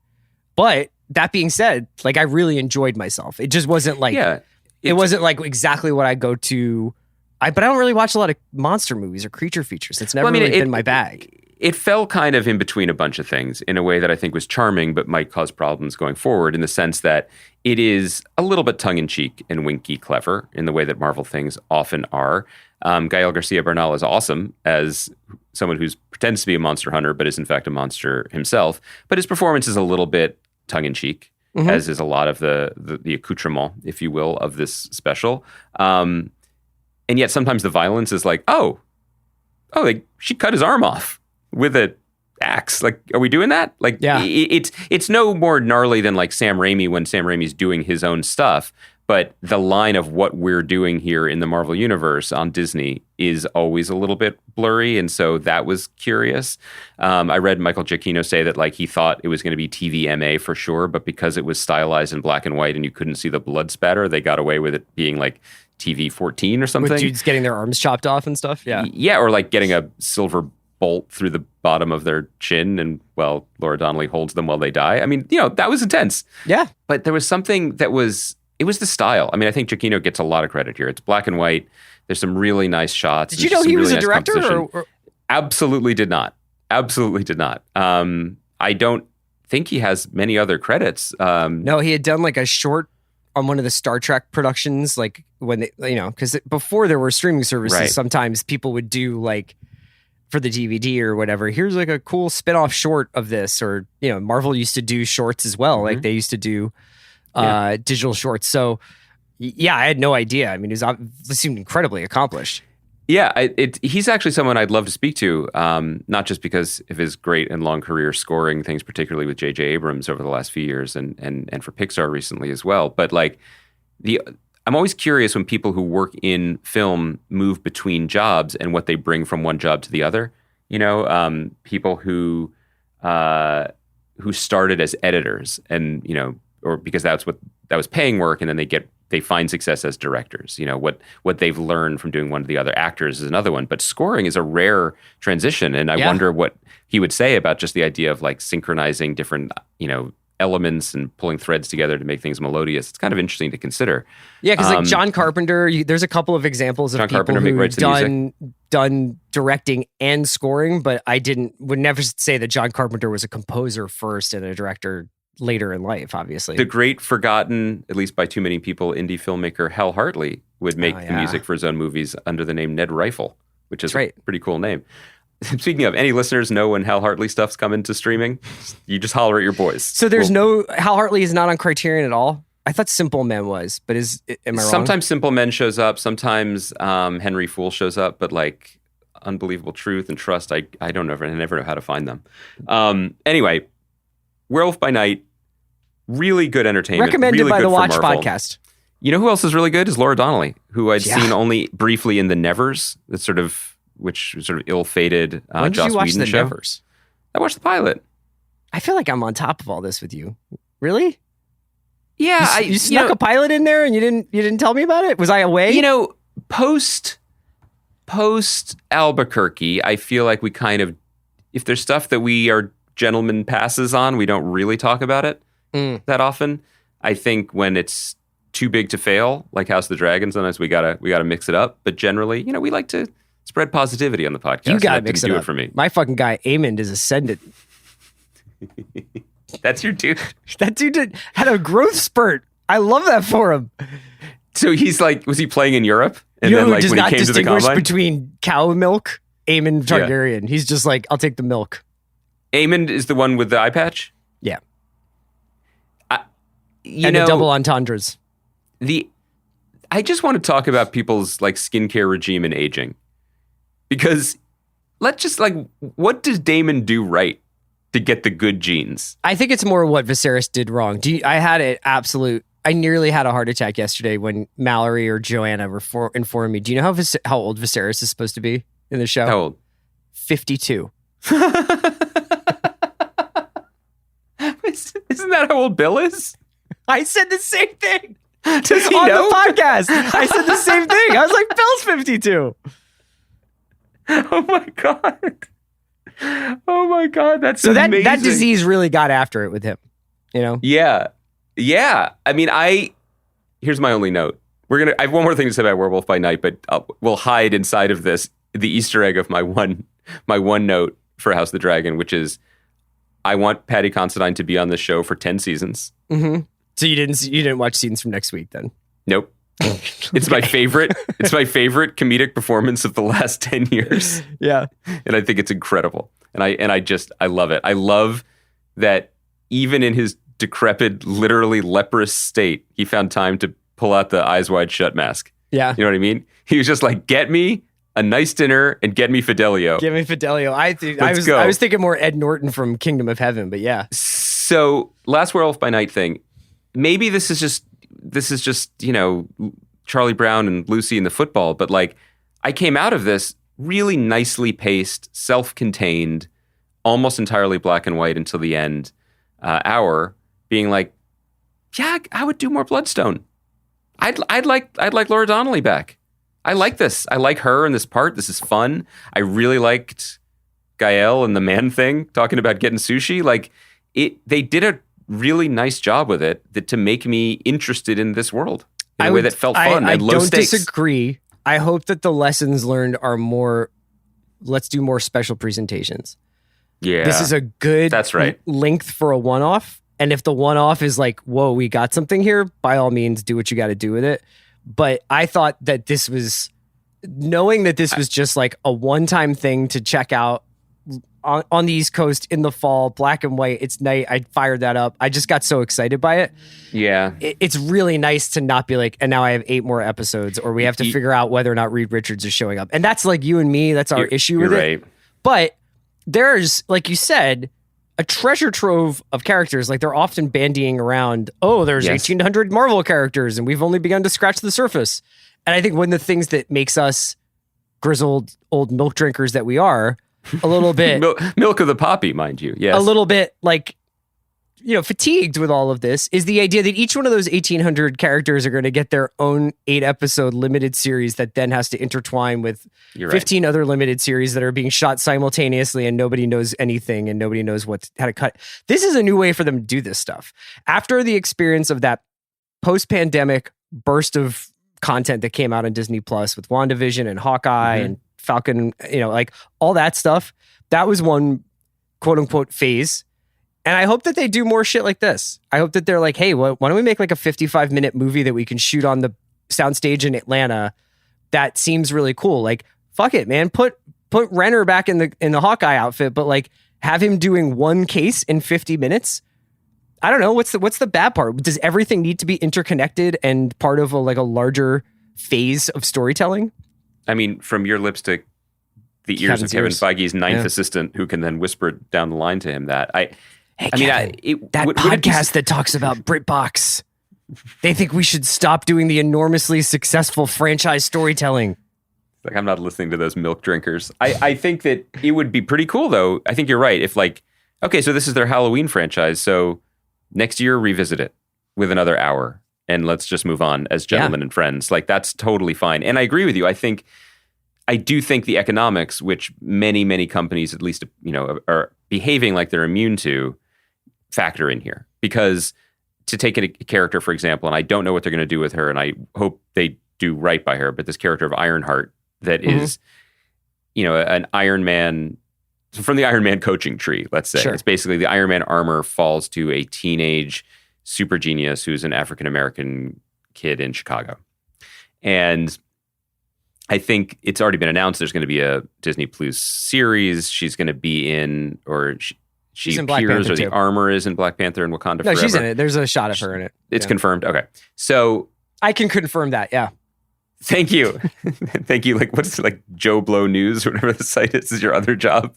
But that being said, like I really enjoyed myself. It just wasn't like, it wasn't like exactly what I go to But I don't really watch a lot of monster movies or creature features. It's never really been my bag. It fell kind of in between a bunch of things in a way that I think was charming, but might cause problems going forward in the sense that it is a little bit tongue-in-cheek and winky clever in the way that Marvel things often are. Gael Garcia Bernal is awesome as someone who pretends to be a monster hunter, but is in fact a monster himself. But his performance is a little bit tongue-in-cheek, as is a lot of the accoutrement, if you will, of this special. And yet sometimes the violence is like, she cut his arm off with an axe. Like, are we doing that? Like, yeah. It's no more gnarly than like Sam Raimi when Sam Raimi's doing his own stuff. But the line of what we're doing here in the Marvel Universe on Disney is always a little bit blurry. And so that was curious. I read Michael Giacchino say that like he thought it was going to be TVMA for sure, but because it was stylized in black and white and you couldn't see the blood spatter, they got away with it being like TV 14 or something. With dudes getting their arms chopped off and stuff? Yeah. Yeah, or like getting a silver bolt through the bottom of their chin and, well, Laura Donnelly holds them while they die. I mean, that was intense. Yeah. But there was something that it was the style. I mean, I think Giacchino gets a lot of credit here. It's black and white. There's some really nice shots. Did you know he was a director? Or? Absolutely did not. Absolutely did not. I don't think he has many other credits. No, he had done like a short on one of the Star Trek productions, like when they, because before there were streaming services, right. Sometimes people would do like for the DVD or whatever, here's like a cool spin-off short of this, or, Marvel used to do shorts as well. Like they used to do digital shorts. So yeah, I had no idea. I mean, he seemed incredibly accomplished. Yeah, he's actually someone I'd love to speak to, not just because of his great and long career scoring things, particularly with J.J. Abrams over the last few years and for Pixar recently as well. But like I'm always curious when people who work in film move between jobs and what they bring from one job to the other. People who started as editors and, or because that was paying work, and then they find success as directors. What they've learned from doing one to the other. Actors is another one, but scoring is a rare transition. And I wonder what he would say about just the idea of like synchronizing different, elements and pulling threads together to make things melodious. It's kind of interesting to consider. Yeah, because like John Carpenter, there's a couple of examples of people who've done directing and scoring, but would never say that John Carpenter was a composer first and a director later in life, obviously. The great forgotten, at least by too many people, indie filmmaker Hal Hartley would make the music for his own movies under the name Ned Rifle, which is a pretty cool name. Speaking of, any listeners know when Hal Hartley stuff's coming to streaming? You just holler at your boys. So there's Hal Hartley is not on Criterion at all? I thought Simple Men was, but am I wrong? Sometimes Simple Men shows up. Sometimes Henry Fool shows up, but like Unbelievable Truth and Trust, I don't know. I never know how to find them. Anyway, Werewolf by Night, really good entertainment. Recommended really by good the Watch Marvel. Podcast. You know who else is really good? Is Laura Donnelly, who I'd seen only briefly in The Nevers. That's which sort of ill-fated when did Joss you watch Whedon The show. Nevers? I watched the pilot. I feel like I'm on top of all this with you. Really? Yeah, you snuck a pilot in there and you didn't tell me about it? Was I away? Post Albuquerque, I feel like we kind of, if there's stuff that we are gentlemen passes on, we don't really talk about it that often. I think when it's too big to fail, like House of the Dragon, sometimes we gotta mix it up. But generally, we like to spread positivity on the podcast. You gotta mix it up. It for me. My fucking guy Amond is ascendant. That's your dude. That dude had a growth spurt. I love that for him. So he's like, was he playing in Europe? And then like does when not he came to the distinguish combine? between cow milk, Amond Targaryen. He's just like, I'll take the milk. Amond is the one with the eye patch? Yeah. The double entendres. I just want to talk about people's like skincare regime and aging. Because let's just what does Damon do right to get the good genes? I think it's more what Viserys did wrong. I nearly had a heart attack yesterday when Mallory or Joanna informed me. Do you know how old Viserys is supposed to be in the show? How old? 52. Isn't that how old Bill is? I said the same thing. Does he on know? The podcast? I said the same thing. I was like, Bill's 52. Oh my god! Oh my god! That's so amazing. that disease really got after it with him. Yeah. I mean, here's my only note I have one more thing to say about Werewolf by Night, but we'll hide inside of this the Easter egg of my one note for House of the Dragon, which is I want Patty Considine to be on the show for 10 seasons. Mm-hmm. So you didn't watch scenes from next week then? Nope. It's my favorite. It's my favorite comedic performance of the last 10 years. Yeah. And I think it's incredible. And I love it. I love that even in his decrepit, literally leprous state, he found time to pull out the Eyes Wide Shut mask. Yeah. You know what I mean? He was just like, get me a nice dinner and get me Fidelio. Give me Fidelio. I was thinking more Ed Norton from Kingdom of Heaven, but yeah. So last Werewolf by Night thing, maybe this is just, Charlie Brown and Lucy in the football, but like I came out of this really nicely paced, self-contained, almost entirely black and white until the end hour, being like, yeah, I would do more Bloodstone. I'd like Laura Donnelly back. I like this. I like her in this part. This is fun. I really liked Gael and the man thing, talking about getting sushi. Like they did a really nice job with it to make me interested in this world in a way that felt fun and low stakes. I don't disagree. I hope that the lessons learned are more, let's do more special presentations. Yeah. This is a good That's right. length for a one-off. And if the one-off is like, whoa, we got something here, by all means, do what you got to do with it. But I thought that this was, knowing that this was just like a one-time thing to check out on the East Coast in the fall, black and white, it's night. I fired that up. I just got so excited by it. Yeah. It's really nice to not be like, and now I have 8 more episodes, or we have to figure out whether or not Reed Richards is showing up. And that's like you and me. That's our issue with it. But there's, like you said, a treasure trove of characters. Like they're often bandying around, oh, there's 1,800 Marvel characters, and we've only begun to scratch the surface. And I think one of the things that makes us grizzled old milk drinkers that we are, a little bit milk of the poppy, mind you. Yes. A little bit like, fatigued with all of this is the idea that each one of those 1,800 characters are going to get their own 8-episode limited series that then has to intertwine with 15 other limited series that are being shot simultaneously, and nobody knows anything and nobody knows how to cut. This is a new way for them to do this stuff. After the experience of that post-pandemic burst of content that came out on Disney Plus with WandaVision and Hawkeye and Falcon, like all that stuff, that was one quote unquote phase. And I hope that they do more shit like this. I hope that they're like, hey, why don't we make like a 55-minute movie that we can shoot on the soundstage in Atlanta that seems really cool. Like, fuck it, man. Put Renner back in the Hawkeye outfit, but like have him doing one case in 50 minutes. I don't know. What's the bad part? Does everything need to be interconnected and part of a larger phase of storytelling? I mean, from your lips to the ears of Kevin Feige's ninth assistant, who can then whisper down the line to him that podcast that talks about BritBox. They think we should stop doing the enormously successful franchise storytelling. Like, I'm not listening to those milk drinkers. I think that it would be pretty cool, though. I think you're right. If okay, so this is their Halloween franchise. So next year, revisit it with another hour. And let's just move on as gentlemen and friends. Like, that's totally fine. And I agree with you. I do think the economics, which many, many companies, at least, are behaving like they're immune to, factor in here. Because to take a character, for example, and I don't know what they're going to do with her, and I hope they do right by her, but this character of Ironheart that is, an Iron Man, from the Iron Man coaching tree, let's say. Sure. It's basically the Iron Man armor falls to a teenage super genius who's an African-American kid in Chicago. And I think it's already been announced there's going to be a Disney Plus series. She's going to be in, or she appears, or the armor is in Black Panther and Wakanda Forever. No, she's in it. There's a shot of her in it. It's confirmed. Okay. So I can confirm that. Yeah. Thank you. Thank you. Like, what's it, Joe Blow News or whatever the site is your other job?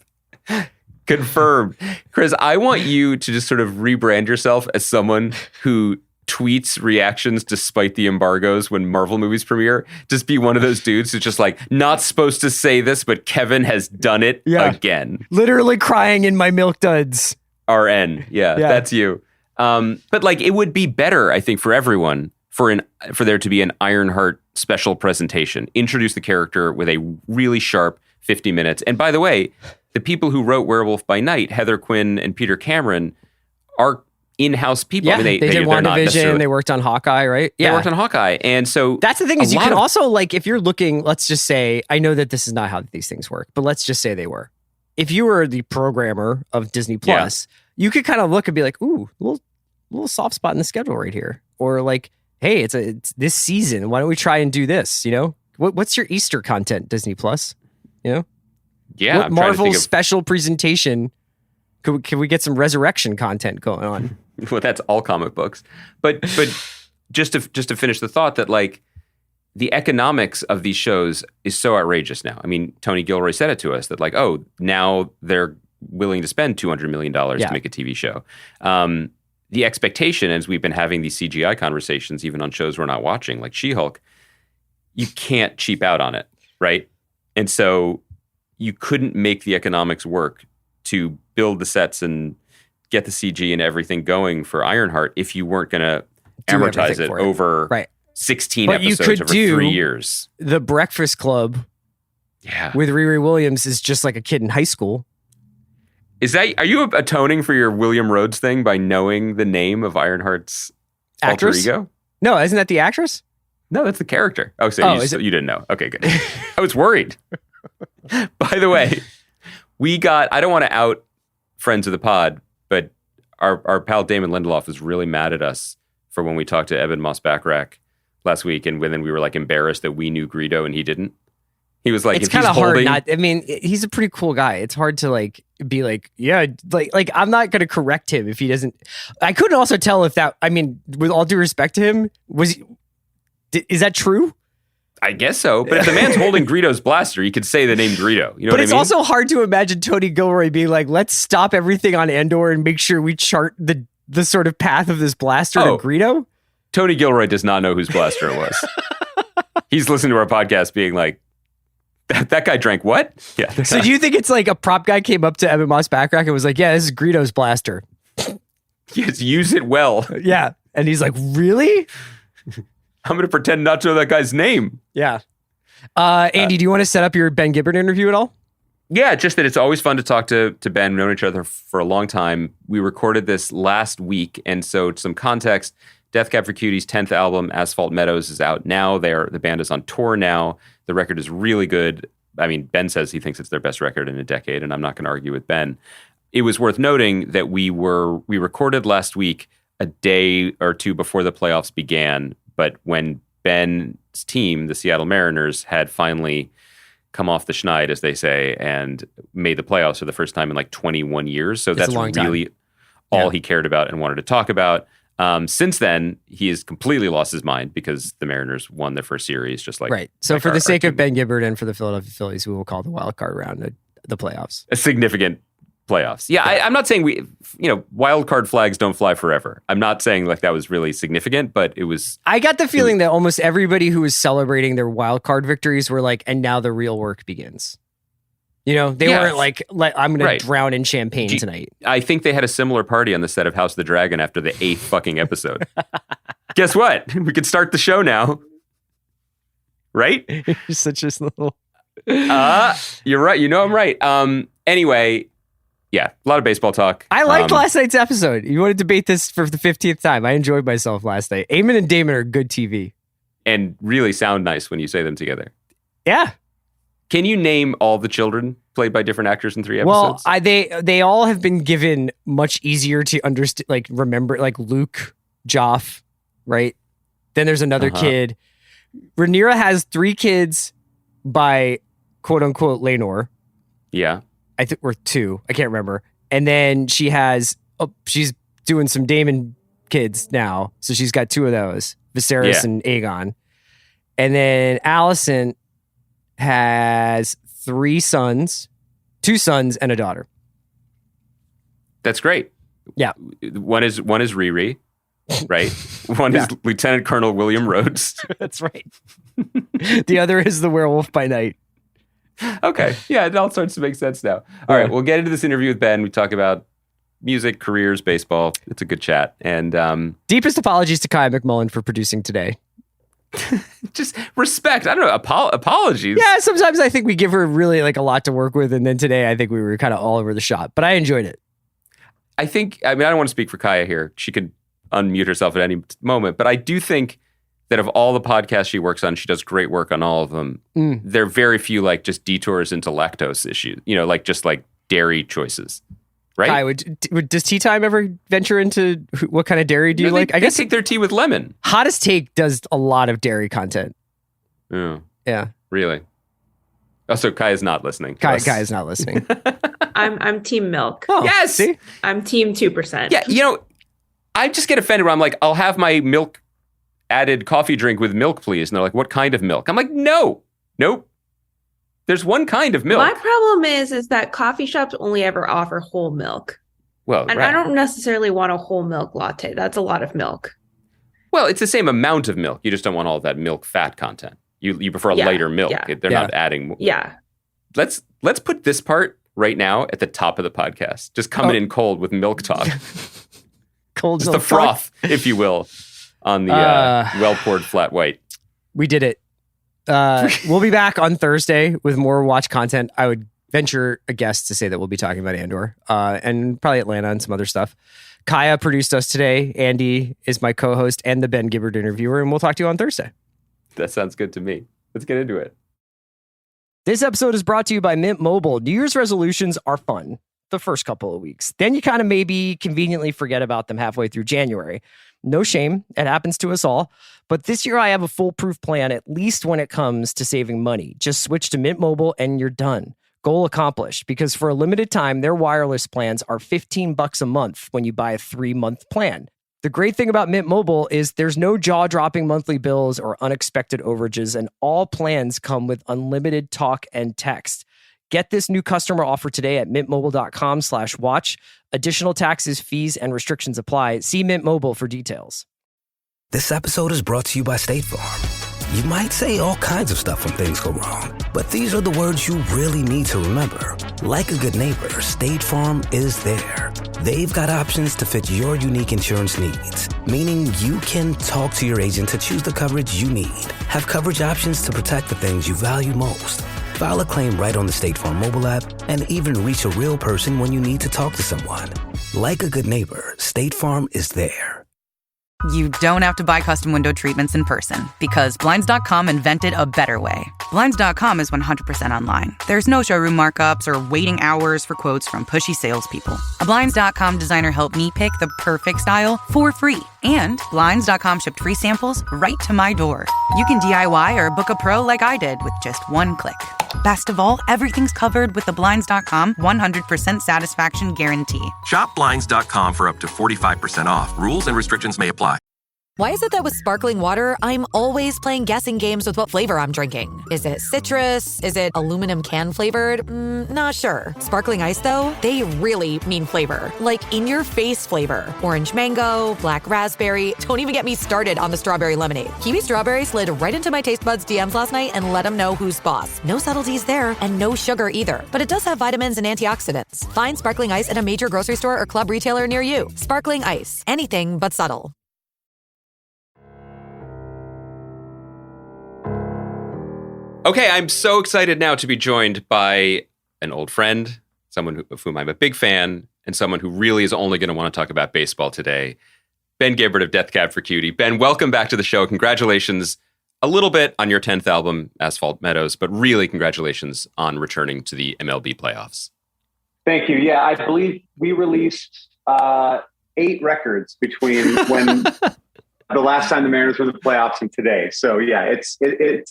Confirmed. Chris, I want you to just sort of rebrand yourself as someone who tweets reactions despite the embargoes when Marvel movies premiere. Just be one of those dudes who's just like, not supposed to say this, but Kevin has done it again. Literally crying in my milk duds. RN. Yeah, that's you. But it would be better, I think, for everyone for there to be an Ironheart special presentation. Introduce the character with a really sharp 50 minutes. And by the way, the people who wrote Werewolf by Night, Heather Quinn and Peter Cameron, are in-house people. Yeah, I mean, they did WandaVision. They worked on Hawkeye, right? They worked on Hawkeye. And so that's the thing is you can also, like, if you're looking, let's just say, I know that this is not how these things work, but let's just say they were. If you were the programmer of Disney Plus, you could kind of look and be like, ooh, little soft spot in the schedule right here. Or like, hey, it's this season. Why don't we try and do this? You know, what's your Easter content, Disney Plus? You know, what Marvel special presentation? Can we get some resurrection content going on? Well, that's all comic books. But just to finish the thought that like the economics of these shows is so outrageous now. I mean, Tony Gilroy said it to us that like, oh, now they're willing to spend $200 million to make a TV show. The expectation, as we've been having these CGI conversations, even on shows we're not watching, like She-Hulk, you can't cheap out on it, right? And so you couldn't make the economics work to build the sets and get the CG and everything going for Ironheart if you weren't going to amortize it over 16 episodes over 3 years. The Breakfast Club with Riri Williams is just like a kid in high school. Are you atoning for your William Rhodes thing by knowing the name of Ironheart's actress? Alter ego? No, isn't that the actress? No, that's the character. Oh, so you didn't know. Okay, good. I was worried. By the way, I don't want to out friends of the pod, but our pal Damon Lindelof was really mad at us for when we talked to Eben Moss-Backrack last week, and then we were like embarrassed that we knew Greedo and he didn't. He was like, it's kind of hard not. I mean, he's a pretty cool guy. It's hard to like be like, yeah, like I'm not going to correct him if he doesn't. I couldn't also tell if that. I mean, with all due respect to him, is that true? I guess so. But if the man's holding Greedo's blaster, he could say the name Greedo. You know what I mean? But it's also hard to imagine Tony Gilroy being like, let's stop everything on Andor and make sure we chart the sort of path of this blaster to Greedo. Tony Gilroy does not know whose blaster it was. He's listening to our podcast being like, that guy drank what? Yeah. So do you think it's like a prop guy came up to Eben Moss-Backrack and was like, yeah, this is Greedo's blaster. Yes, use it well. Yeah. And he's like, really? I'm going to pretend not to know that guy's name. Yeah. Andy, do you want to set up your Ben Gibbard interview at all? Yeah, just that it's always fun to talk to Ben. We've known each other for a long time. We recorded this last week. And so some context, Death Cab for Cutie's 10th album, Asphalt Meadows, is out now. The band is on tour now. The record is really good. I mean, Ben says he thinks it's their best record in a decade, and I'm not going to argue with Ben. It was worth noting that we recorded last week a day or two before the playoffs began, but when Ben's team, the Seattle Mariners, had finally come off the schneid, as they say, and made the playoffs for the first time in like 21 years. So that's really all he cared about and wanted to talk about. Since then, he has completely lost his mind because the Mariners won their first series, just like right. So, for the sake of Ben Gibbard and for the Philadelphia Phillies, we will call the wild card round the playoffs. A significant playoffs. Yeah, I'm not saying wild card flags don't fly forever. I'm not saying like that was really significant, but it was. I got the feeling that almost everybody who was celebrating their wild card victories were like, and now the real work begins. You know, they weren't like I'm going to drown in champagne tonight. I think they had a similar party on the set of House of the Dragon after the 8th fucking episode. Guess what? We could start the show now. Right? You're such a little... You're right. You know I'm right. Anyway, yeah, a lot of baseball talk. I liked last night's episode. You want to debate this for the 15th time. I enjoyed myself last night. Eamon and Damon are good TV. And really sound nice when you say them together. Yeah. Can you name all the children played by different actors in 3 episodes? Well, they all have been given much easier to understand, like remember, like Luke, Joff, right? Then there's another kid. Rhaenyra has 3 kids by quote unquote Laenor. Yeah, I think we're 2. I can't remember. And then she has she's doing some Daemon kids now, so she's got 2 of those, Viserys and Aegon. And then Alicent has 3 sons, 2 sons and a daughter. That's great. Yeah. One is Riri, right? One is Lieutenant Colonel William Rhodes. That's right. The other is the Werewolf by Night. Okay. Yeah, it all starts to make sense now. All right, we'll get into this interview with Ben. We talk about music, careers, baseball. It's a good chat. And deepest apologies to Kai McMullen for producing today. Just respect. I don't know. Apologies. Yeah, sometimes I think we give her really like a lot to work with, and then today I think we were kind of all over the shop. But I enjoyed it. I don't want to speak for Kaya here. She could unmute herself at any moment, but I do think that of all the podcasts she works on, she does great work on all of them. There are very few like just detours into lactose issues, like just like dairy choices, right? Kaya, does Tea Time ever venture into what kind of dairy do you like? I guess take their tea with lemon. Hottest Take does a lot of dairy content. Oh, yeah. Really? Oh, so Kaya's not listening. Kaya's not listening. I'm team milk. Oh, yes. See? I'm team 2%. Yeah, I just get offended when I'm like, I'll have my milk added coffee drink with milk, please. And they're like, what kind of milk? I'm like, nope. There's one kind of milk. My problem is that coffee shops only ever offer whole milk. Well, and right. I don't necessarily want a whole milk latte. That's a lot of milk. Well, it's the same amount of milk. You just don't want all that milk fat content. You prefer lighter milk. Yeah. They're not adding more. Yeah. Let's put this part right now at the top of the podcast. Just coming in cold with milk talk. Cold just milk the froth, if you will, on the well-poured flat white. We did it. We'll be back on Thursday with more watch content. I would venture a guess to say that we'll be talking about Andor and probably Atlanta and some other stuff. Kaya produced us today. Andy is my co-host and the Ben Gibbard interviewer, and we'll talk to you on Thursday. That sounds good to me. Let's get into it. This episode is brought to you by Mint Mobile. New Year's resolutions are fun the first couple of weeks. Then you kind of maybe conveniently forget about them halfway through January. No shame. It happens to us all. But this year I have a foolproof plan, at least when it comes to saving money. Just switch to Mint Mobile and you're done. Goal accomplished, because for a limited time, their wireless plans are $15 a month when you buy a 3-month plan. The great thing about Mint Mobile is there's no jaw-dropping monthly bills or unexpected overages, and all plans come with unlimited talk and text. Get this new customer offer today at mintmobile.com/watch. Additional taxes, fees, and restrictions apply. See Mint Mobile for details. This episode is brought to you by State Farm. You might say all kinds of stuff when things go wrong, but these are the words you really need to remember. Like a good neighbor, State Farm is there. They've got options to fit your unique insurance needs, meaning you can talk to your agent to choose the coverage you need, have coverage options to protect the things you value most, file a claim right on the State Farm mobile app, and even reach a real person when you need to talk to someone. Like a good neighbor, State Farm is there. You don't have to buy custom window treatments in person, because Blinds.com invented a better way. Blinds.com is 100% online. There's no showroom markups or waiting hours for quotes from pushy salespeople. A Blinds.com designer helped me pick the perfect style for free. And Blinds.com shipped free samples right to my door. You can DIY or book a pro like I did with just one click. Best of all, everything's covered with the Blinds.com 100% satisfaction guarantee. Shop Blinds.com for up to 45% off. Rules and restrictions may apply. Why is it that with sparkling water, I'm always playing guessing games with what flavor I'm drinking? Is it citrus? Is it aluminum can flavored? Not sure. Sparkling ice, though, they really mean flavor. Like in-your-face flavor. Orange mango, black raspberry. Don't even get me started on the strawberry lemonade. Kiwi Strawberry slid right into my taste buds DMs last night and let them know who's boss. No subtleties there, and no sugar either. But it does have vitamins and antioxidants. Find sparkling ice at a major grocery store or club retailer near you. Sparkling ice. Anything but subtle. Okay, I'm so excited now to be joined by an old friend, someone of whom I'm a big fan, and someone who really is only going to want to talk about baseball today. Ben Gibbard of Death Cab for Cutie. Ben, welcome back to the show. Congratulations a little bit on your 10th album, Asphalt Meadows, but really congratulations on returning to the MLB playoffs. Thank you. Yeah, I believe we released 8 records between when the last time the Mariners were in the playoffs and today. So yeah, it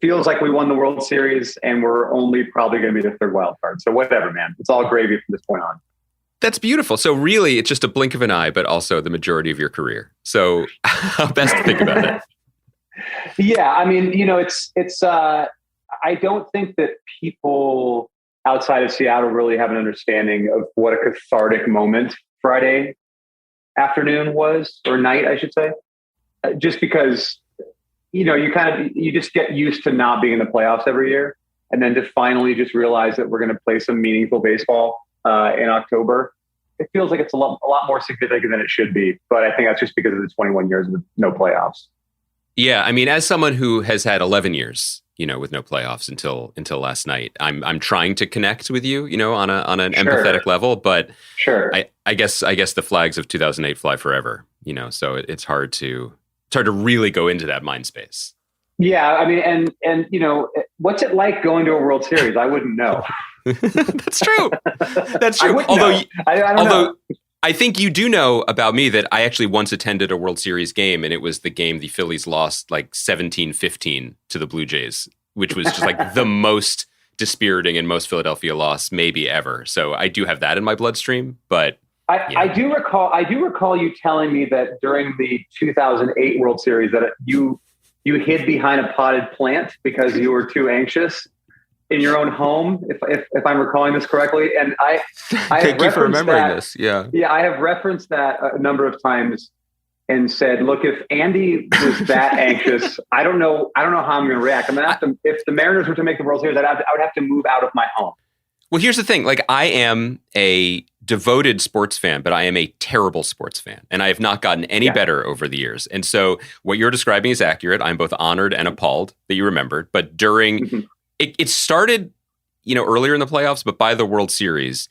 feels like we won the World Series and we're only probably going to be the third wild card. So whatever, man. It's all gravy from this point on. That's beautiful. So really, it's just a blink of an eye, but also the majority of your career. So how best to think about it? Yeah, I mean, it's I don't think that people outside of Seattle really have an understanding of what a cathartic moment Friday afternoon was, or night, I should say. Just because, you just get used to not being in the playoffs every year. And then to finally just realize that we're going to play some meaningful baseball in October, it feels like it's a lot more significant than it should be. But I think that's just because of the 21 years with no playoffs. Yeah, I mean, as someone who has had 11 years with no playoffs until last night. I'm trying to connect with you, on an empathetic level, but sure. I guess the flags of 2008 fly forever, so it's hard to really go into that mind space. Yeah, I mean, and what's it like going to a World Series? I wouldn't know. That's true. That's true. I don't know. I think you do know about me that I actually once attended a World Series game, and it was the game the Phillies lost like 17-15 to the Blue Jays, which was just like the most dispiriting and most Philadelphia loss maybe ever. So I do have that in my bloodstream, but I do recall you telling me that during the 2008 World Series that you hid behind a potted plant because you were too anxious in your own home, if I'm recalling this correctly. And I thank you for remembering this. Yeah. Yeah, I have referenced that a number of times and said, look, if Andy was that anxious, I don't know how I'm going to react. I'm going to have to, if the Mariners were to make the World Series, I would have to move out of my home. Well, here's the thing. Like, I am a devoted sports fan, but I am a terrible sports fan. And I have not gotten any better over the years. And so what you're describing is accurate. I'm both honored and appalled that you remembered. But during, it started, earlier in the playoffs, but by the World Series,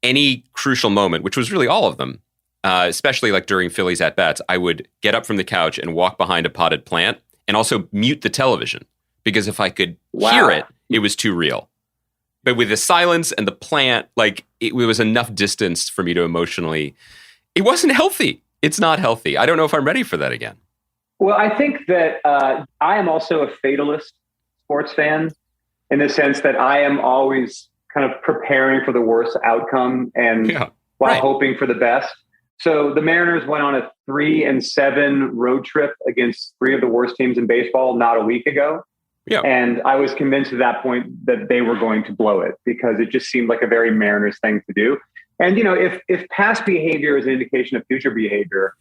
any crucial moment, which was really all of them, especially like during Phillies at-bats, I would get up from the couch and walk behind a potted plant and also mute the television. Because if I could hear it, it was too real. But with the silence and the plant, like it was enough distance for me to emotionally, it wasn't healthy. It's not healthy. I don't know if I'm ready for that again. Well, I think that I am also a fatalist sports fan in the sense that I am always kind of preparing for the worst outcome and while hoping for the best. So the Mariners went on a 3-7 road trip against three of the worst teams in baseball not a week ago. Yeah. And I was convinced at that point that they were going to blow it because it just seemed like a very Mariners thing to do. And, if past behavior is an indication of future behavior,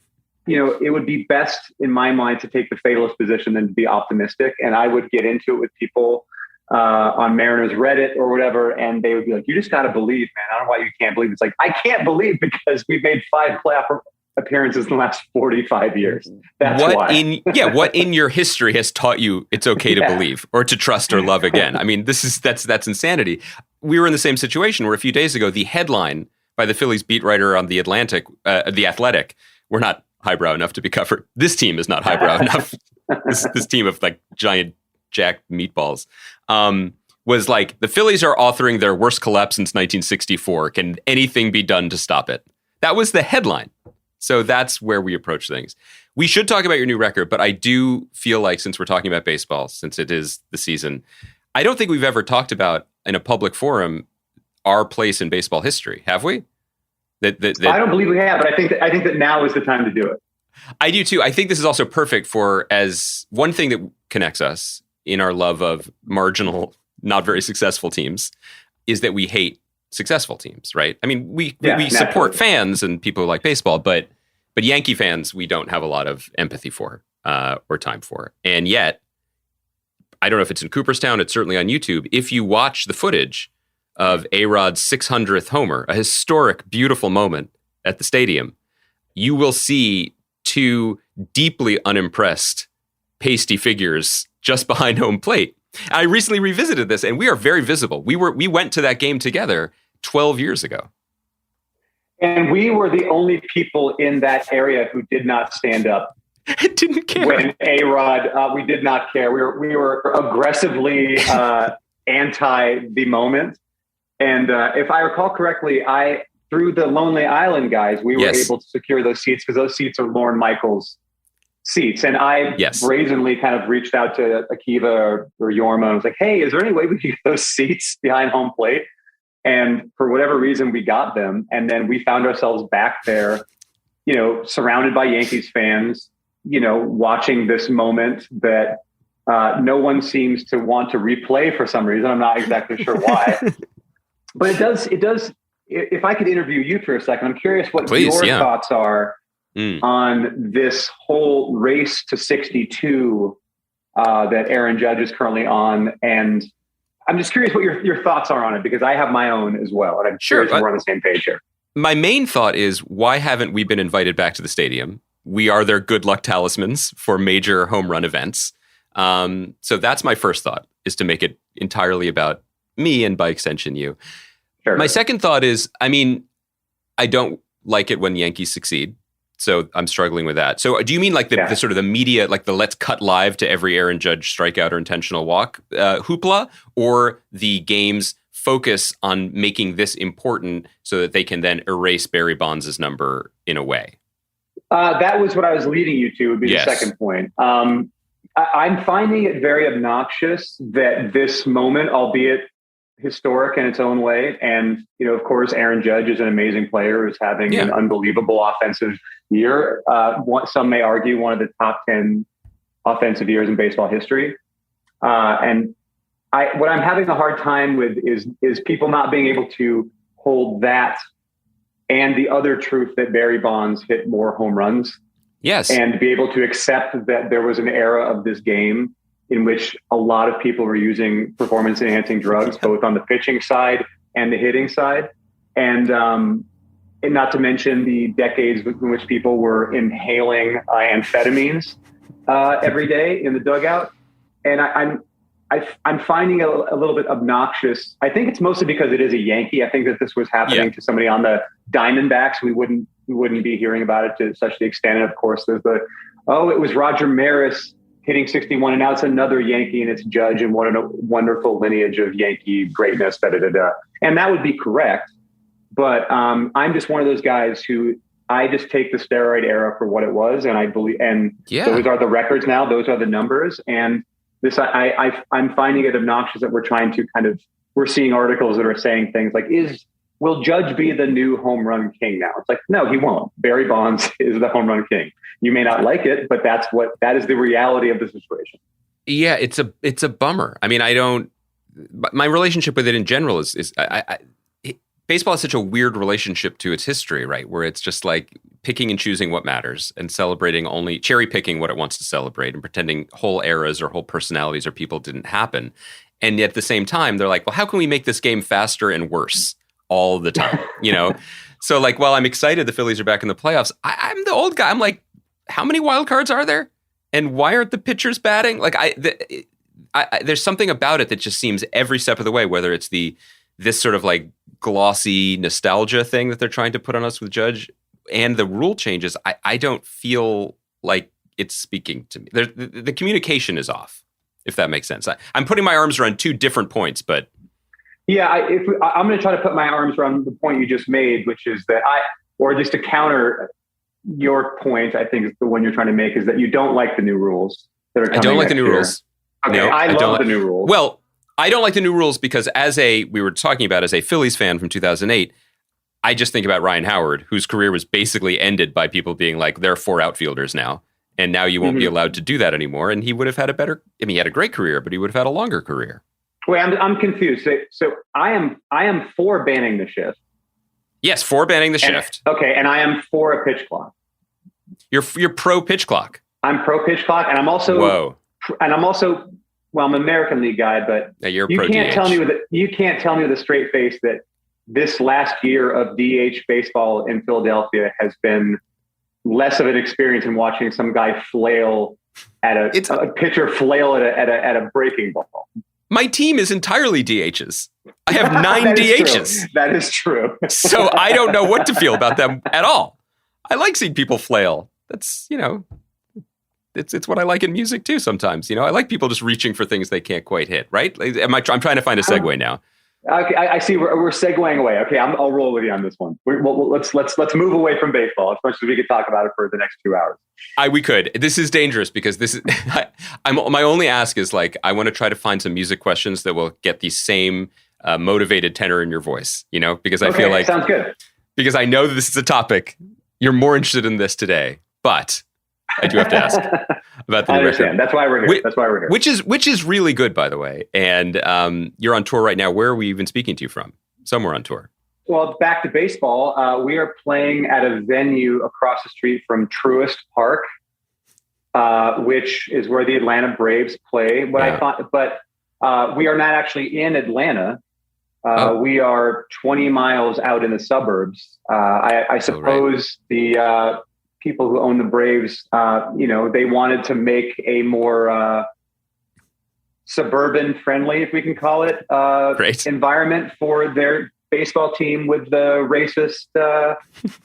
it would be best in my mind to take the fatalist position than to be optimistic. And I would get into it with people on Mariners Reddit or whatever. And they would be like, you just got to believe, man. I don't know why you can't believe. It's like, I can't believe because we've made 5 playoff appearances in the last 45 years. That's why. What in your history has taught you it's okay to believe or to trust or love again? I mean, that's insanity. We were in the same situation where a few days ago, the headline by the Phillies beat writer on The Athletic, we're not highbrow enough to be covered. This team is not highbrow enough. This team of like giant jacked meatballs was like, the Phillies are authoring their worst collapse since 1964. Can anything be done to stop it? That was the headline. So that's where we approach things. We should talk about your new record, but I do feel like since we're talking about baseball, since it is the season, I don't think we've ever talked about in a public forum our place in baseball history, have we? That I don't believe we have, but I think that now is the time to do it. I do too. I think this is also perfect for as one thing that connects us in our love of marginal, not very successful teams is that we hate successful teams, right? I mean, we support fans and people who like baseball, but Yankee fans, we don't have a lot of empathy for or time for. And yet, I don't know if it's in Cooperstown, it's certainly on YouTube. If you watch the footage of A-Rod's 600th homer, a historic, beautiful moment at the stadium, you will see 2 deeply unimpressed, pasty figures just behind home plate. I recently revisited this, and we are very visible. We went to that game together 12 years ago. And we were the only people in that area who did not stand up. It didn't care. When A-Rod, we did not care. We were aggressively anti the moment. And if I recall correctly, through the Lonely Island guys, we were able to secure those seats because those seats are Lorne Michaels' seats. And I brazenly kind of reached out to Akiva or Yorma and was like, hey, is there any way we could get those seats behind home plate? And for whatever reason, we got them. And then we found ourselves back there, surrounded by Yankees fans, watching this moment that no one seems to want to replay for some reason. I'm not exactly sure why. But it does. If I could interview you for a second, I'm curious what your thoughts are on this whole race to 62 that Aaron Judge is currently on. And I'm just curious what your thoughts are on it, because I have my own as well. And I'm curious if we're on the same page here. My main thought is, why haven't we been invited back to the stadium? We are their good luck talismans for major home run events. So that's my first thought, is to make it entirely about me and by extension you. Sure. My second thought is, I mean, I don't like it when Yankees succeed. So I'm struggling with that. So do you mean like the sort of the media, like the let's cut live to every Aaron Judge strikeout or intentional walk hoopla, or the game's focus on making this important so that they can then erase Barry Bonds' number in a way? That was what I was leading you to, would be the second point. I'm finding it very obnoxious that this moment, albeit historic in its own way, and of course, Aaron Judge is an amazing player who's having an unbelievable offensive year. Some may argue one of the top 10 offensive years in baseball history. And what I'm having a hard time with is people not being able to hold that and the other truth that Barry Bonds hit more home runs. Yes. And be able to accept that there was an era of this game in which a lot of people were using performance-enhancing drugs, both on the pitching side and the hitting side. And not to mention the decades in which people were inhaling amphetamines every day in the dugout. And I'm finding it a little bit obnoxious. I think it's mostly because it is a Yankee. I think that this was happening to somebody on the Diamondbacks. We wouldn't be hearing about it to such the extent. And of course, there's it was Roger Maris hitting 61, and now it's another Yankee, and it's Judge, and what a wonderful lineage of Yankee greatness. And that would be correct. But I'm just one of those guys who I just take the steroid era for what it was, and I believe, and those are the records now. Those are the numbers, and this I'm finding it obnoxious that we're seeing articles that are saying things like, will Judge be the new home run king now? It's like, no, he won't. Barry Bonds is the home run king. You may not like it, but that is the reality of the situation. Yeah, it's a bummer. I mean, my relationship with it in general is baseball has such a weird relationship to its history, right? Where it's just like picking and choosing what matters and celebrating only cherry picking what it wants to celebrate and pretending whole eras or whole personalities or people didn't happen. And yet at the same time, they're like, well, how can we make this game faster and worse all the time? So like, while I'm excited the Phillies are back in the playoffs, I'm the old guy. I'm like, how many wild cards are there? And why aren't the pitchers batting? Like there's something about it that just seems every step of the way, whether it's this sort of like glossy nostalgia thing that they're trying to put on us with Judge and the rule changes, I don't feel like it's speaking to me. The communication is off, if that makes sense. I'm putting my arms around two different points, but yeah, I'm going to try to put my arms around the point you just made, which is that or just to counter your point, I think is the one you're trying to make, is that you don't like the new rules that are coming. I don't like the new rules. Okay, no, I love the new rules. Well, I don't like the new rules because we were talking about as a Phillies fan from 2008, I just think about Ryan Howard, whose career was basically ended by people being like, there are 4 outfielders now, and now you won't be allowed to do that anymore. And he would have had he had a great career, but he would have had a longer career. Wait, I'm confused. So I am for banning the shift. Yes, for banning the shift. Okay, and I am for a pitch clock. You're pro pitch clock. I'm pro pitch clock, and I'm also well, I'm an American League guy, but you can't tell me with a straight face that this last year of DH baseball in Philadelphia has been less of an experience in watching some guy flail at a pitcher flail at a breaking ball. My team is entirely DHs. I have 9 DHs. That is true. So I don't know what to feel about them at all. I like seeing people flail. That's, it's what I like in music too sometimes. I like people just reaching for things they can't quite hit, right? I'm trying to find a segue now. Okay, I see. We're segueing away. Okay, I'll roll with you on this one. Let's move away from baseball as much as we could talk about it for the next 2 hours. We could. This is dangerous because this is. My only ask is like I want to try to find some music questions that will get the same motivated tenor in your voice. Because I feel like sounds good. Because I know that this is a topic you're more interested in this today, but I do have to ask about the I understand. record. That's why we're here. Which is really good, by the way. And you're on tour right now. Where are we even speaking to you from? Somewhere on tour. Well, back to baseball. We are playing at a venue across the street from Truist Park, which is where the Atlanta Braves play. But we are not actually in Atlanta. We are 20 miles out in the suburbs. I suppose the people who own the Braves, they wanted to make a more suburban friendly, if we can call it, Great. environment for their baseball team with the racist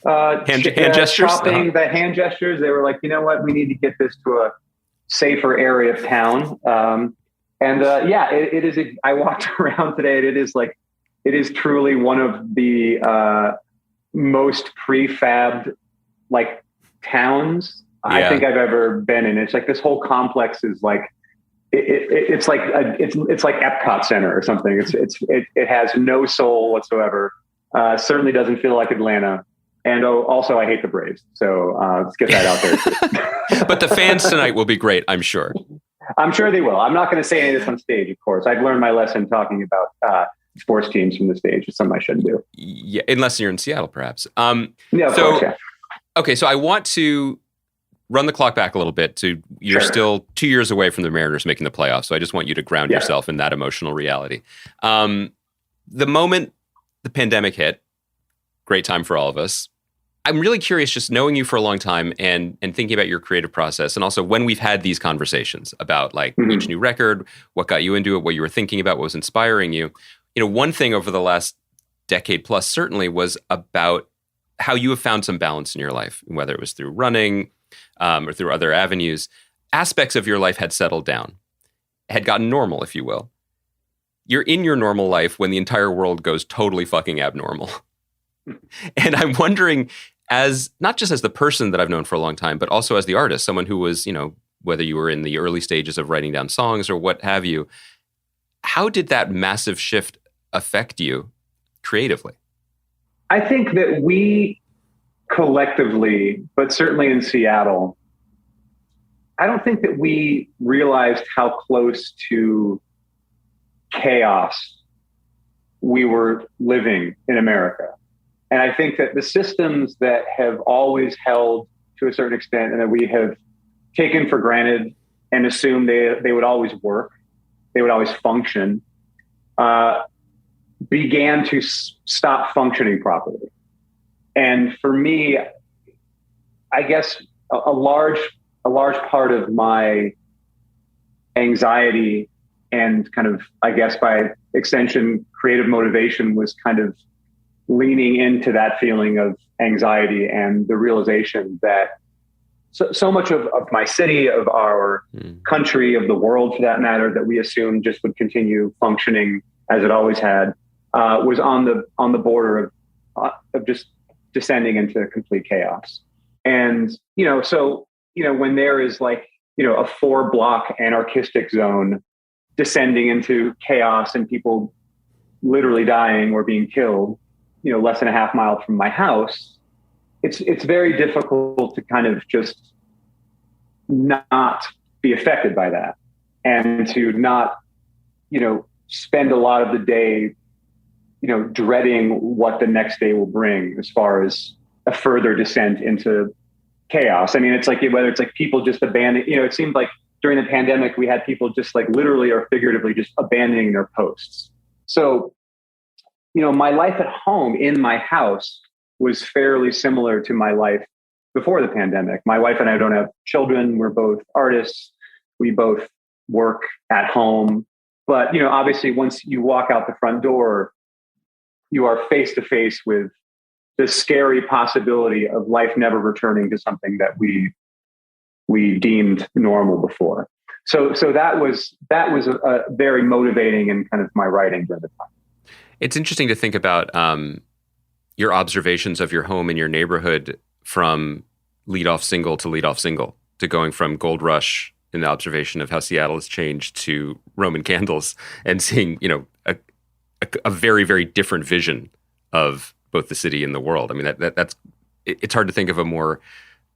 hand gestures. Chopping, the hand gestures. They were like, you know what, we need to get this to a safer area of town. It is. I walked around today, and it is truly one of the most prefabbed like towns I think I've ever been in. It's like this whole complex is like it's like Epcot Center or something. It has no soul whatsoever. Certainly doesn't feel like Atlanta. And also, I hate the Braves. So let's get that out there too. But the fans tonight will be great, I'm sure. I'm sure they will. I'm not going to say any of this on stage, of course. I've learned my lesson talking about sports teams from the stage. It's something I shouldn't do. Yeah, unless you're in Seattle, perhaps. Of course, yeah. Okay, so I want to run the clock back a little bit to you're still 2 years away from the Mariners making the playoffs. So I just want you to ground yourself in that emotional reality. The moment the pandemic hit, great time for all of us. I'm really curious, just knowing you for a long time and thinking about your creative process, and also when we've had these conversations about like each new record, what got you into it, what you were thinking about, what was inspiring you. You know, one thing over the last decade plus certainly was about how you have found some balance in your life, whether it was through running or through other avenues. Aspects of your life had settled down, had gotten normal, if you will. You're in your normal life when the entire world goes totally fucking abnormal. And I'm wondering, as not just as the person that I've known for a long time, but also as the artist, someone who was, you know, whether you were in the early stages of writing down songs or what have you, how did that massive shift affect you creatively? I think that we collectively, but certainly in Seattle, I don't think that we realized how close to chaos we were living in America. And I think that the systems that have always held to a certain extent and that we have taken for granted and assumed they would always work, they would always function, began to stop functioning properly. And for me, I guess a large part of my anxiety and kind of, I guess by extension, creative motivation was kind of leaning into that feeling of anxiety and the realization that so much of my city, of our country, of the world for that matter, that we assumed just would continue functioning as it always had, was on the border of just descending into complete chaos. And, when there is like, a 4-block anarchistic zone descending into chaos and people literally dying or being killed, less than a half mile from my house, it's very difficult to kind of just not be affected by that and to not, spend a lot of the day, dreading what the next day will bring as far as a further descent into chaos. I mean, it's like, whether it's like people just abandon, it seemed like during the pandemic, we had people just like literally or figuratively just abandoning their posts. So, my life at home in my house was fairly similar to my life before the pandemic. My wife and I don't have children. We're both artists. We both work at home. But, obviously once you walk out the front door, you are face to face with the scary possibility of life never returning to something that we deemed normal before. So that was a very motivating and kind of my writing during the time. It's interesting to think about your observations of your home and your neighborhood from leadoff single to leadoff single, to going from Gold Rush in the observation of how Seattle has changed to Roman candles, and seeing, a very, very different vision of both the city and the world. I mean, it's hard to think of a more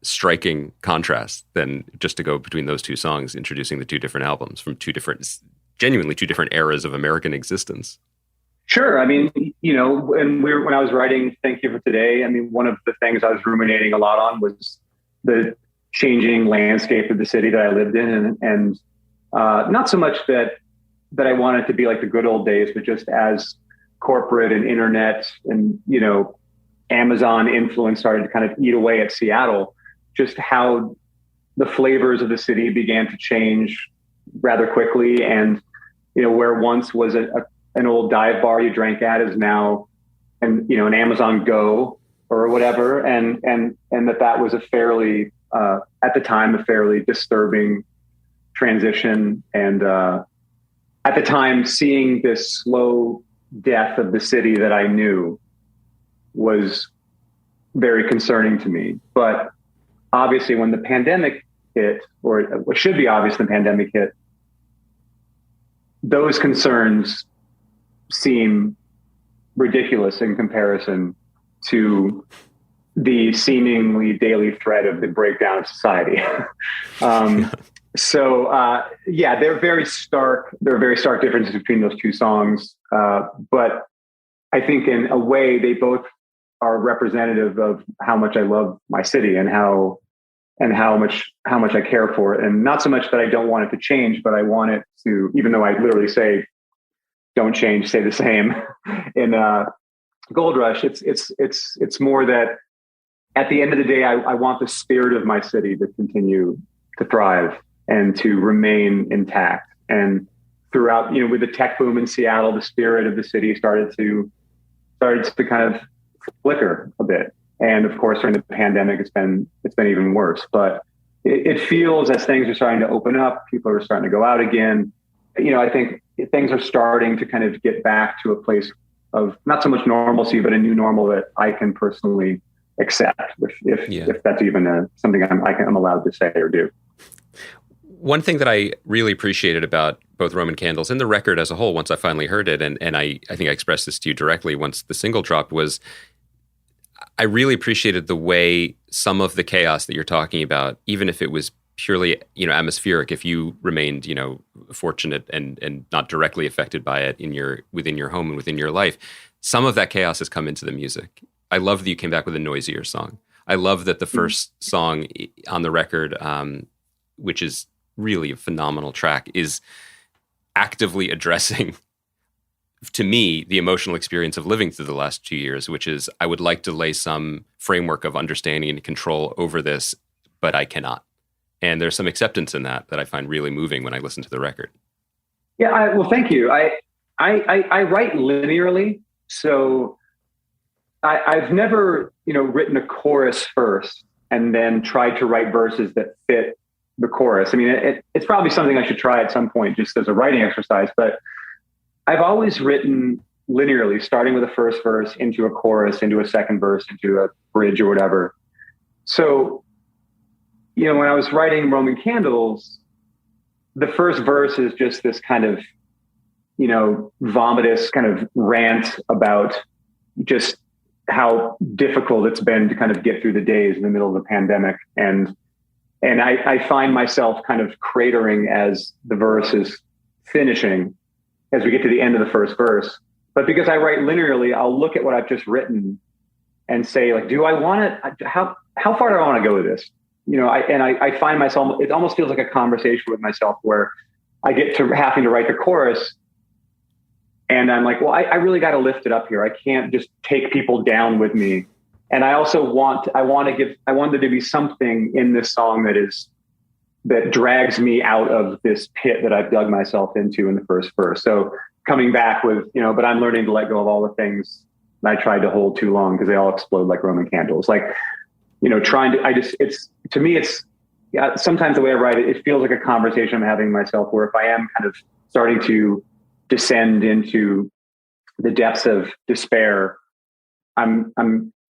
striking contrast than just to go between those two songs, introducing the two different albums from genuinely two different eras of American existence. Sure. I mean, when I was writing Thank You for Today, I mean, one of the things I was ruminating a lot on was the changing landscape of the city that I lived in. And not so much that I wanted to be like the good old days, but just as corporate and internet and, Amazon influence started to kind of eat away at Seattle, just how the flavors of the city began to change rather quickly. And where once was an old dive bar you drank at is now an Amazon Go or whatever. And that was a fairly, at the time, a fairly disturbing transition. And at the time, seeing this slow death of the city that I knew was very concerning to me. But obviously when the pandemic hit, or it should be obvious the pandemic hit, those concerns seem ridiculous in comparison to the seemingly daily threat of the breakdown of society. So there are very stark differences between those two songs. But I think in a way they both are representative of how much I love my city and how much I care for it. And not so much that I don't want it to change, but I want it to, even though I literally say, don't change, stay the same in Gold Rush. It's more that at the end of the day, I want the spirit of my city to continue to thrive and to remain intact. And throughout, with the tech boom in Seattle, the spirit of the city started to kind of flicker a bit. And of course, during the pandemic, it's been even worse. But it feels as things are starting to open up, people are starting to go out again. I think things are starting to kind of get back to a place of not so much normalcy, but a new normal that I can personally accept, if that's even something I'm allowed to say or do. One thing that I really appreciated about both Roman Candles and the record as a whole, once I finally heard it, and I think I expressed this to you directly once the single dropped, was I really appreciated the way some of the chaos that you're talking about, even if it was purely, atmospheric, if you remained, fortunate and not directly affected by it within your home and within your life, some of that chaos has come into the music. I love that you came back with a noisier song. I love that the first song on the record, which is really a phenomenal track, is actively addressing, to me, the emotional experience of living through the last 2 years, which is I would like to lay some framework of understanding and control over this, but I cannot. And there's some acceptance in that I find really moving when I listen to the record. Yeah, well, thank you. I write linearly, so I've never, written a chorus first and then tried to write verses that fit the chorus. I mean, it's probably something I should try at some point just as a writing exercise, but I've always written linearly, starting with a first verse into a chorus, into a second verse, into a bridge or whatever. So, when I was writing Roman Candles, the first verse is just this kind of, vomitous kind of rant about just how difficult it's been to kind of get through the days in the middle of the pandemic. And I find myself kind of cratering as the verse is finishing, as we get to the end of the first verse. But because I write linearly, I'll look at what I've just written and say, like, do I want it? How far do I want to go with this? I find myself, it almost feels like a conversation with myself where I get to having to write the chorus and I'm like, well, I really got to lift it up here. I can't just take people down with me. And I also want there to be something in this song that drags me out of this pit that I've dug myself into in the first verse. So coming back with, but I'm learning to let go of all the things that I tried to hold too long because they all explode like Roman candles. Like, sometimes the way I write it, it feels like a conversation I'm having with myself where if I am kind of starting to descend into the depths of despair, I'm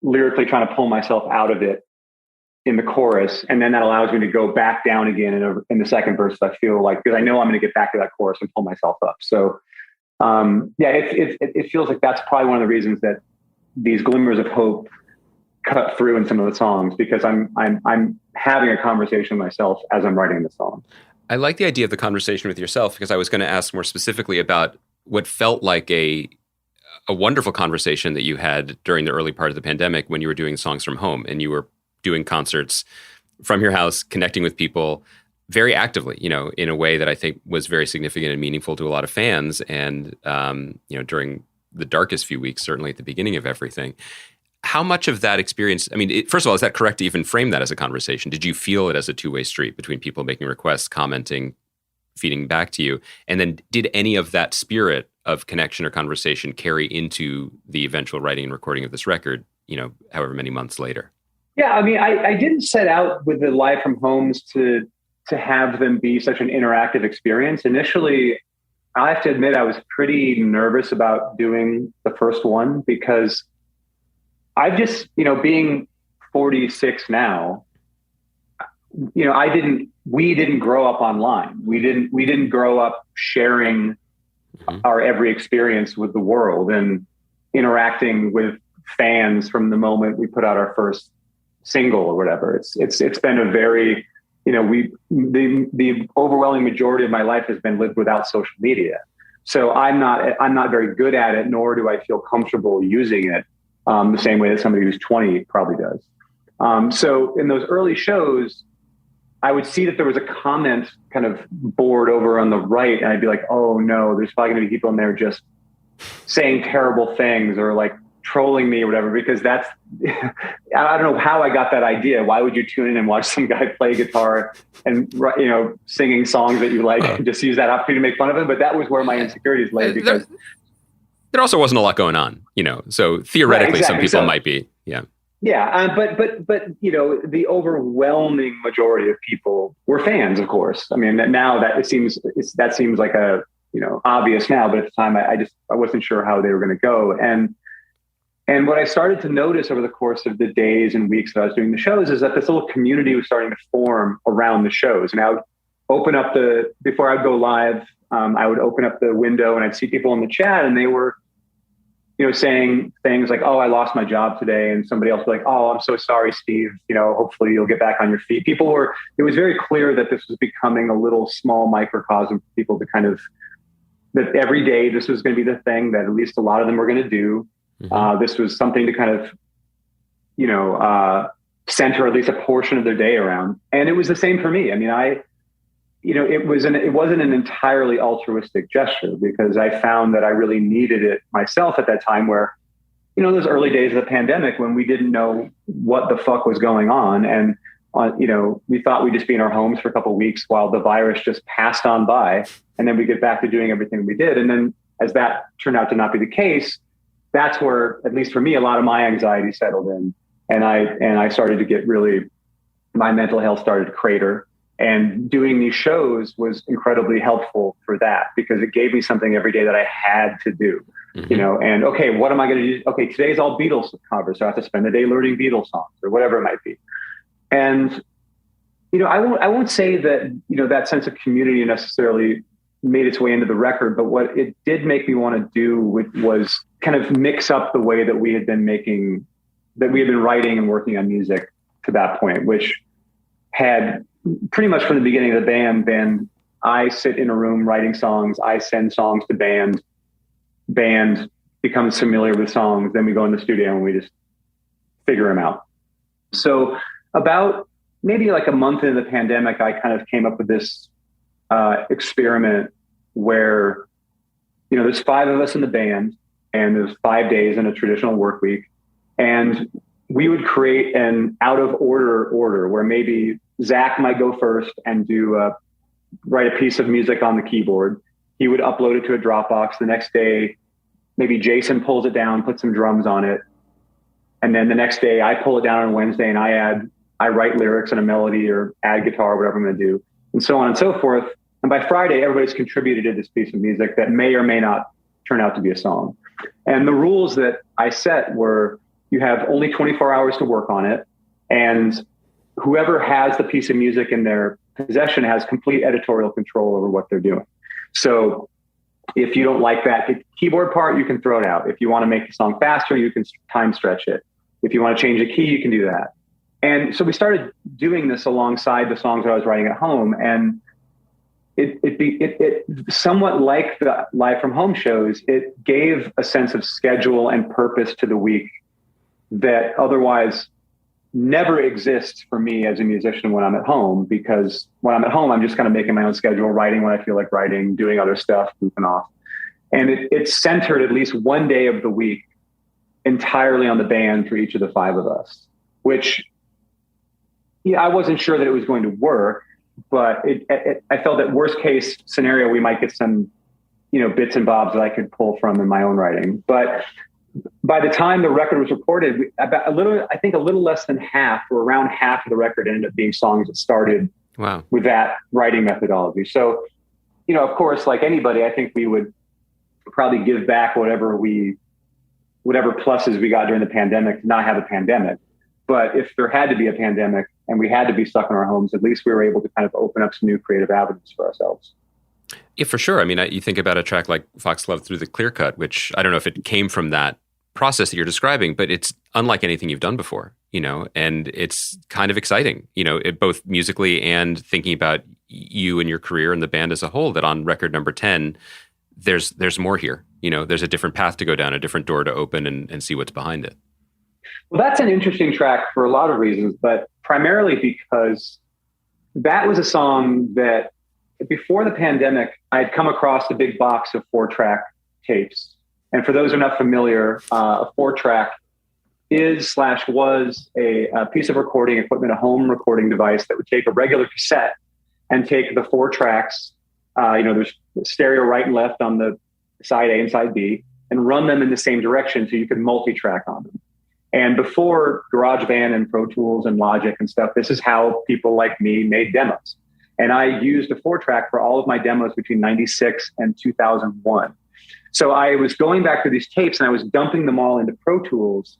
lyrically trying to pull myself out of it in the chorus. And then that allows me to go back down again in the second verse. I feel like, because I know I'm going to get back to that chorus and pull myself up. So it feels like that's probably one of the reasons that these glimmers of hope cut through in some of the songs, because I'm having a conversation with myself as I'm writing the song. I like the idea of the conversation with yourself, because I was going to ask more specifically about what felt like a wonderful conversation that you had during the early part of the pandemic when you were doing songs from home and you were doing concerts from your house, connecting with people very actively, in a way that I think was very significant and meaningful to a lot of fans. And, during the darkest few weeks, certainly at the beginning of everything. How much of that experience, first of all, is that correct to even frame that as a conversation? Did you feel it as a two-way street between people making requests, commenting, feeding back to you. And then did any of that spirit of connection or conversation carry into the eventual writing and recording of this record, however many months later? Yeah, I mean, I didn't set out with the live from homes to have them be such an interactive experience. Initially, I have to admit, I was pretty nervous about doing the first one because I've just, being 46 now, we didn't grow up online. We didn't grow up sharing our every experience with the world and interacting with fans from the moment we put out our first single or whatever. It's been a very, the overwhelming majority of my life has been lived without social media. So I'm not very good at it, nor do I feel comfortable using it the same way that somebody who's 20 probably does. So in those early shows, I would see that there was a comment kind of board over on the right, and I'd be like, oh no, there's probably gonna be people in there just saying terrible things or like trolling me or whatever, because that's, I don't know how I got that idea. Why would you tune in and watch some guy play guitar and, singing songs that you like, and just use that opportunity to make fun of him? But that was where my insecurities lay, because there also wasn't a lot going on, so theoretically, right, exactly. Some people might be, yeah. Yeah, but the overwhelming majority of people were fans, of course. I mean, now that seems like a obvious now, but at the time I wasn't sure how they were going to go. And what I started to notice over the course of the days and weeks that I was doing the shows is that this little community was starting to form around the shows. And I would open up before I'd go live, I would open up the window and I'd see people in the chat, and they were saying things like, oh, I lost my job today. And somebody else was like, oh, I'm so sorry, Steve. Hopefully you'll get back on your feet. It was very clear that this was becoming a little small microcosm for people to kind of, that every day this was going to be the thing that at least a lot of them were going to do. Mm-hmm. This was something to kind of, center at least a portion of their day around. And it was the same for me. I mean, it wasn't an entirely altruistic gesture, because I found that I really needed it myself at that time, where, those early days of the pandemic when we didn't know what the fuck was going on. And, we thought we'd just be in our homes for a couple of weeks while the virus just passed on by, and then we get back to doing everything we did. And then as that turned out to not be the case, that's where, at least for me, a lot of my anxiety settled in. And I started to get my mental health started to crater. And doing these shows was incredibly helpful for that, because it gave me something every day that I had to do, and okay, what am I going to do? Okay, today's all Beatles covers, so I have to spend the day learning Beatles songs or whatever it might be. And, I won't say that, that sense of community necessarily made its way into the record, but what it did make me want to do was kind of mix up the way that we had been writing and working on music to that point, which had pretty much from the beginning of the band, I sit in a room writing songs, I send songs to band becomes familiar with songs, then we go in the studio and we just figure them out. So about maybe like a month into the pandemic, I kind of came up with this experiment where, there's 5 of us in the band, and there's 5 days in a traditional work week, and we would create an out of order where maybe Zach might go first and write a piece of music on the keyboard. He would upload it to a Dropbox. The next day, maybe Jason pulls it down, puts some drums on it. And then the next day I pull it down on Wednesday and I write lyrics and a melody or add guitar, whatever I'm going to do, and so on and so forth. And by Friday, everybody's contributed to this piece of music that may or may not turn out to be a song. And the rules that I set were, you have only 24 hours to work on it, and whoever has the piece of music in their possession has complete editorial control over what they're doing. So if you don't like that keyboard part, you can throw it out. If you want to make the song faster, you can time stretch it. If you want to change the key, you can do that. And so we started doing this alongside the songs that I was writing at home. And it somewhat like the live from home shows, it gave a sense of schedule and purpose to the week that otherwise never exists for me as a musician when I'm at home, because when I'm at home, I'm just kind of making my own schedule, writing when I feel like writing, doing other stuff, goofing off. And it's centered at least one day of the week entirely on the band for each of the 5 of us, which I wasn't sure that it was going to work, but I felt that worst case scenario, we might get some, bits and bobs that I could pull from in my own writing. But by the time the record was recorded, a little less than half, or around half of the record ended up being songs that started with that writing methodology. So, of course, like anybody, I think we would probably give back whatever pluses we got during the pandemic to not have a pandemic. But if there had to be a pandemic and we had to be stuck in our homes, at least we were able to kind of open up some new creative avenues for ourselves. Yeah, for sure. I mean, you think about a track like Foxglove Through the Clear Cut, which I don't know if it came from that process that you're describing, but it's unlike anything you've done before, and it's kind of exciting, both musically and thinking about you and your career and the band as a whole, that on record number 10, there's more here. There's a different path to go down, a different door to open and see what's behind it. Well, that's an interesting track for a lot of reasons, but primarily because that was a song that before the pandemic, I'd come across a big box of 4-track tapes. And for those who are not familiar, a 4-track was a piece of recording equipment, a home recording device that would take a regular cassette and take the 4 tracks, there's stereo right and left on the side A and side B, and run them in the same direction so you could multi-track on them. And before GarageBand and Pro Tools and Logic and stuff, this is how people like me made demos. And I used a 4-track for all of my demos between 96 and 2001. So I was going back to these tapes and I was dumping them all into Pro Tools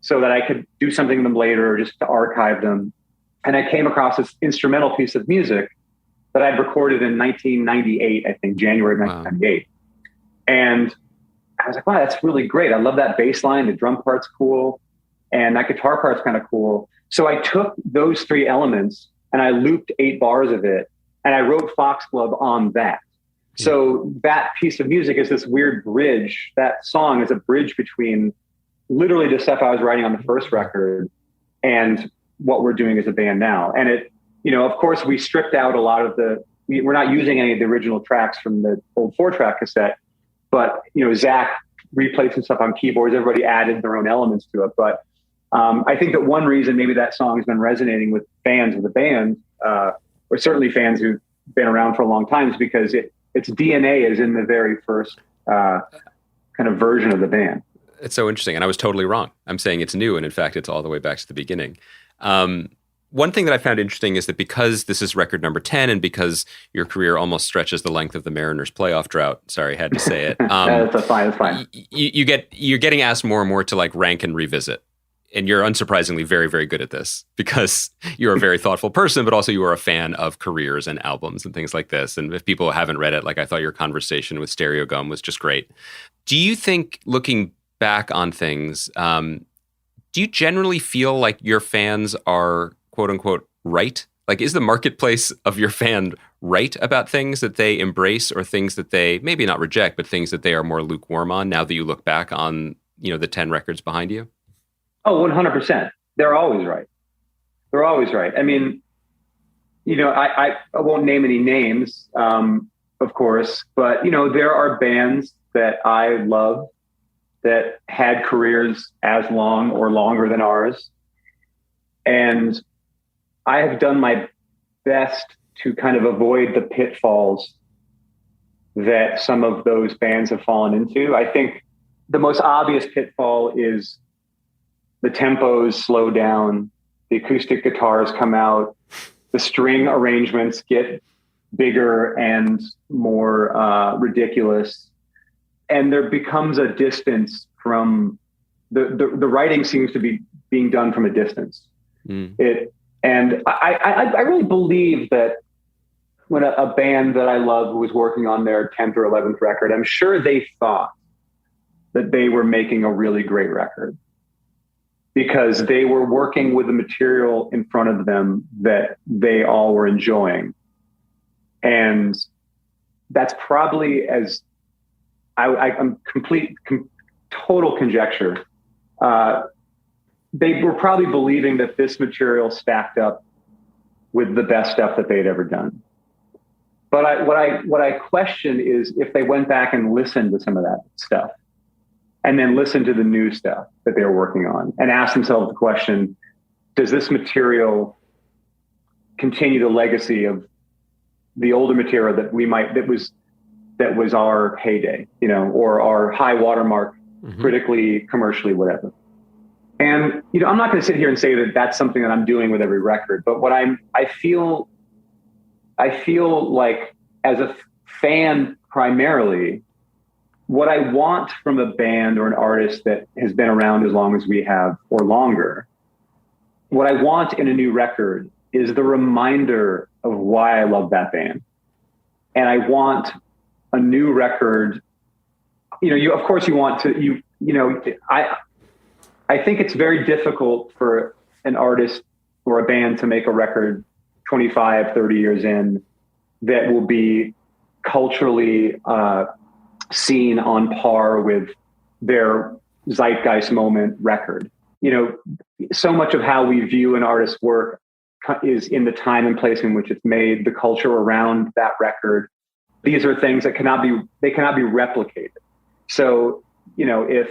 so that I could do something with them later or just to archive them. And I came across this instrumental piece of music that I'd recorded in 1998, I think, January of 1998. And I was like, wow, that's really great. I love that bass line. The drum part's cool. And that guitar part's kind of cool. So I took those 3 elements and I looped 8 bars of it. And I wrote Foxglove on that. So that piece of music is this weird bridge. That song is a bridge between literally the stuff I was writing on the first record and what we're doing as a band now. And it, of course, we stripped out a lot of we're not using any of the original tracks from the old 4-track cassette, but, Zach replayed some stuff on keyboards. Everybody added their own elements to it. But I think that one reason maybe that song has been resonating with fans of the band, or certainly fans who've been around for a long time, is because its DNA is in the very first kind of version of the band. It's so interesting. And I was totally wrong. I'm saying it's new. And in fact, it's all the way back to the beginning. One thing that I found interesting is that because this is record number 10 and because your career almost stretches the length of the Mariners playoff drought, sorry, I had to say it. That's fine. You're getting asked more and more to like rank and revisit. And you're unsurprisingly very, very good at this because you're a very thoughtful person, but also you are a fan of careers and albums and things like this. And if people haven't read it, like I thought your conversation with Stereo Gum was just great. Do you think, looking back on things, do you generally feel like your fans are quote unquote right? Like, is the marketplace of your fan right about things that they embrace or things that they maybe not reject, but things that they are more lukewarm on now that you look back on, the 10 records behind you? Oh, 100%. They're always right. They're always right. I mean, I won't name any names, of course, but, there are bands that I love that had careers as long or longer than ours. And I have done my best to kind of avoid the pitfalls that some of those bands have fallen into. I think the most obvious pitfall is the tempos slow down, the acoustic guitars come out, the string arrangements get bigger and more ridiculous. And there becomes a distance from the writing seems to be being done from a distance. And I really believe that when a band that I love who was working on their 10th or 11th record, I'm sure they thought that they were making a really great record because they were working with the material in front of them that they all were enjoying. And that's probably as I'm total conjecture. They were probably believing that this material stacked up with the best stuff that they'd ever done. But what I question is if they went back and listened to some of that stuff and then listened to the new stuff that they were working on and asked themselves the question, does this material continue the legacy of the older material that was our heyday, or our high watermark, critically, commercially, whatever. And, I'm not going to sit here and say that that's something that I'm doing with every record, but what I feel like as a fan primarily, what I want from a band or an artist that has been around as long as we have or longer, what I want in a new record is the reminder of why I love that band. And I want a new record, of course you want to, I think it's very difficult for an artist or a band to make a record 25, 30 years in that will be culturally seen on par with their zeitgeist moment record. So much of how we view an artist's work is in the time and place in which it's made, the culture around that record. These are things that cannot be replicated. So, if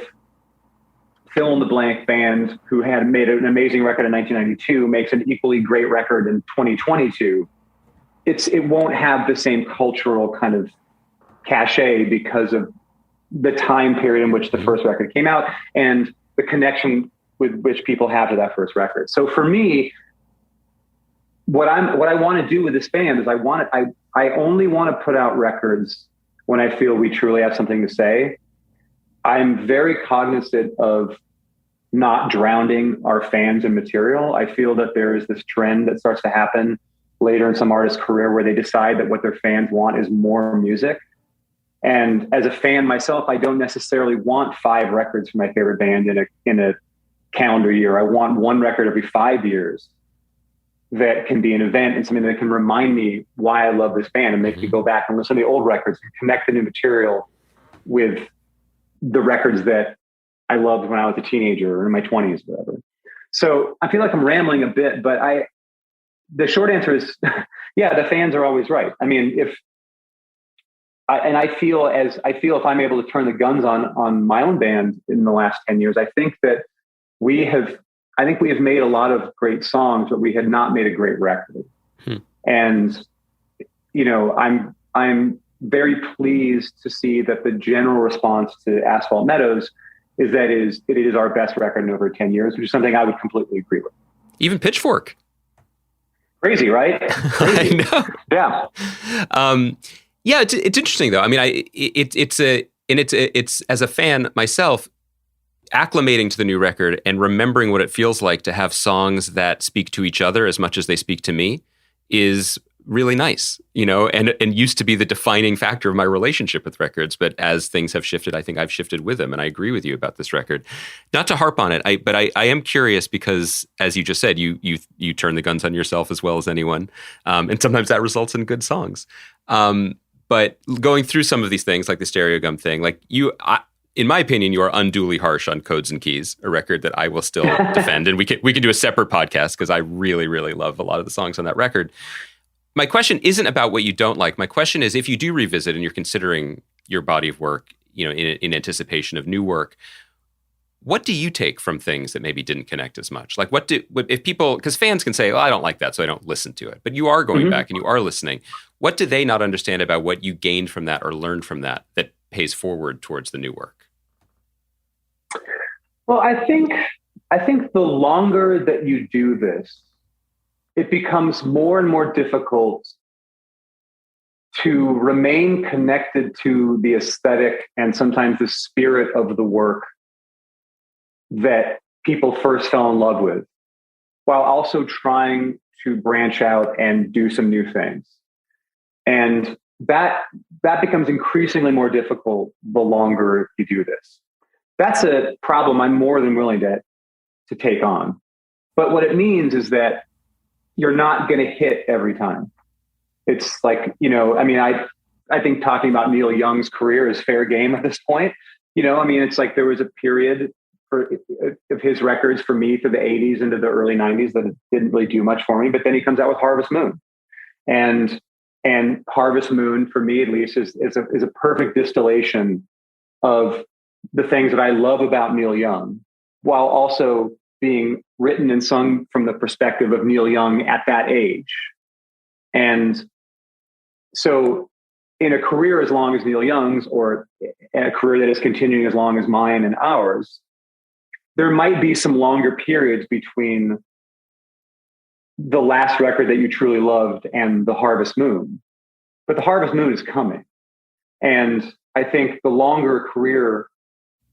fill in the blank band who had made an amazing record in 1992 makes an equally great record in 2022, it won't have the same cultural kind of cachet because of the time period in which the first record came out and the connection with which people have to that first record. So for me, what I want to do with this band is I only want to put out records when I feel we truly have something to say. I'm very cognizant of not drowning our fans in material. I feel that there is this trend that starts to happen later in some artist's career where they decide that what their fans want is more music. And as a fan myself, I don't necessarily want 5 records from my favorite band in a calendar year. I want one record every 5 years that can be an event and something that can remind me why I love this band and make me go back and listen to the old records and connect the new material with the records that I loved when I was a teenager or in my 20s, whatever. So I feel like I'm rambling a bit, but the short answer is, yeah, the fans are always right. I mean, I feel if I'm able to turn the guns on my own band in the last 10 years, I think we have made a lot of great songs, but we had not made a great record. And, I'm very pleased to see that the general response to Asphalt Meadows is that it is our best record in over 10 years, which is something I would completely agree with. Even Pitchfork. Crazy, right? Crazy. I know. Yeah. Yeah, it's interesting though. I mean, it's as a fan myself, acclimating to the new record and remembering what it feels like to have songs that speak to each other as much as they speak to me is really nice, and used to be the defining factor of my relationship with records. But as things have shifted, I think I've shifted with them. And I agree with you about this record. Not to harp on it, but I am curious because, as you just said, you turn the guns on yourself as well as anyone. And sometimes that results in good songs. But going through some of these things, like the Stereo Gum thing, like in my opinion, you are unduly harsh on Codes and Keys, a record that I will still defend. And we can do a separate podcast because I really, really love a lot of the songs on that record. My question isn't about what you don't like. My question is, if you do revisit and you're considering your body of work, in anticipation of new work, what do you take from things that maybe didn't connect as much? Like if people, because fans can say, well, I don't like that, so I don't listen to it. But you are going back and you are listening. What do they not understand about what you gained from that or learned from that pays forward towards the new work? Well, I think the longer that you do this, it becomes more and more difficult to remain connected to the aesthetic and sometimes the spirit of the work that people first fell in love with, while also trying to branch out and do some new things. And that becomes increasingly more difficult the longer you do this. That's a problem I'm more than willing to take on. But what it means is that you're not going to hit every time. It's like, I think talking about Neil Young's career is fair game at this point. It's like there was a period of his records for me through the 80s into the early 90s that didn't really do much for me. But then he comes out with Harvest Moon. And Harvest Moon, for me at least, is a perfect distillation of the things that I love about Neil Young, while also being written and sung from the perspective of Neil Young at that age. And so in a career as long as Neil Young's, or a career that is continuing as long as mine and ours, there might be some longer periods between the last record that you truly loved and the Harvest Moon. But the Harvest Moon is coming. And I think the longer a career,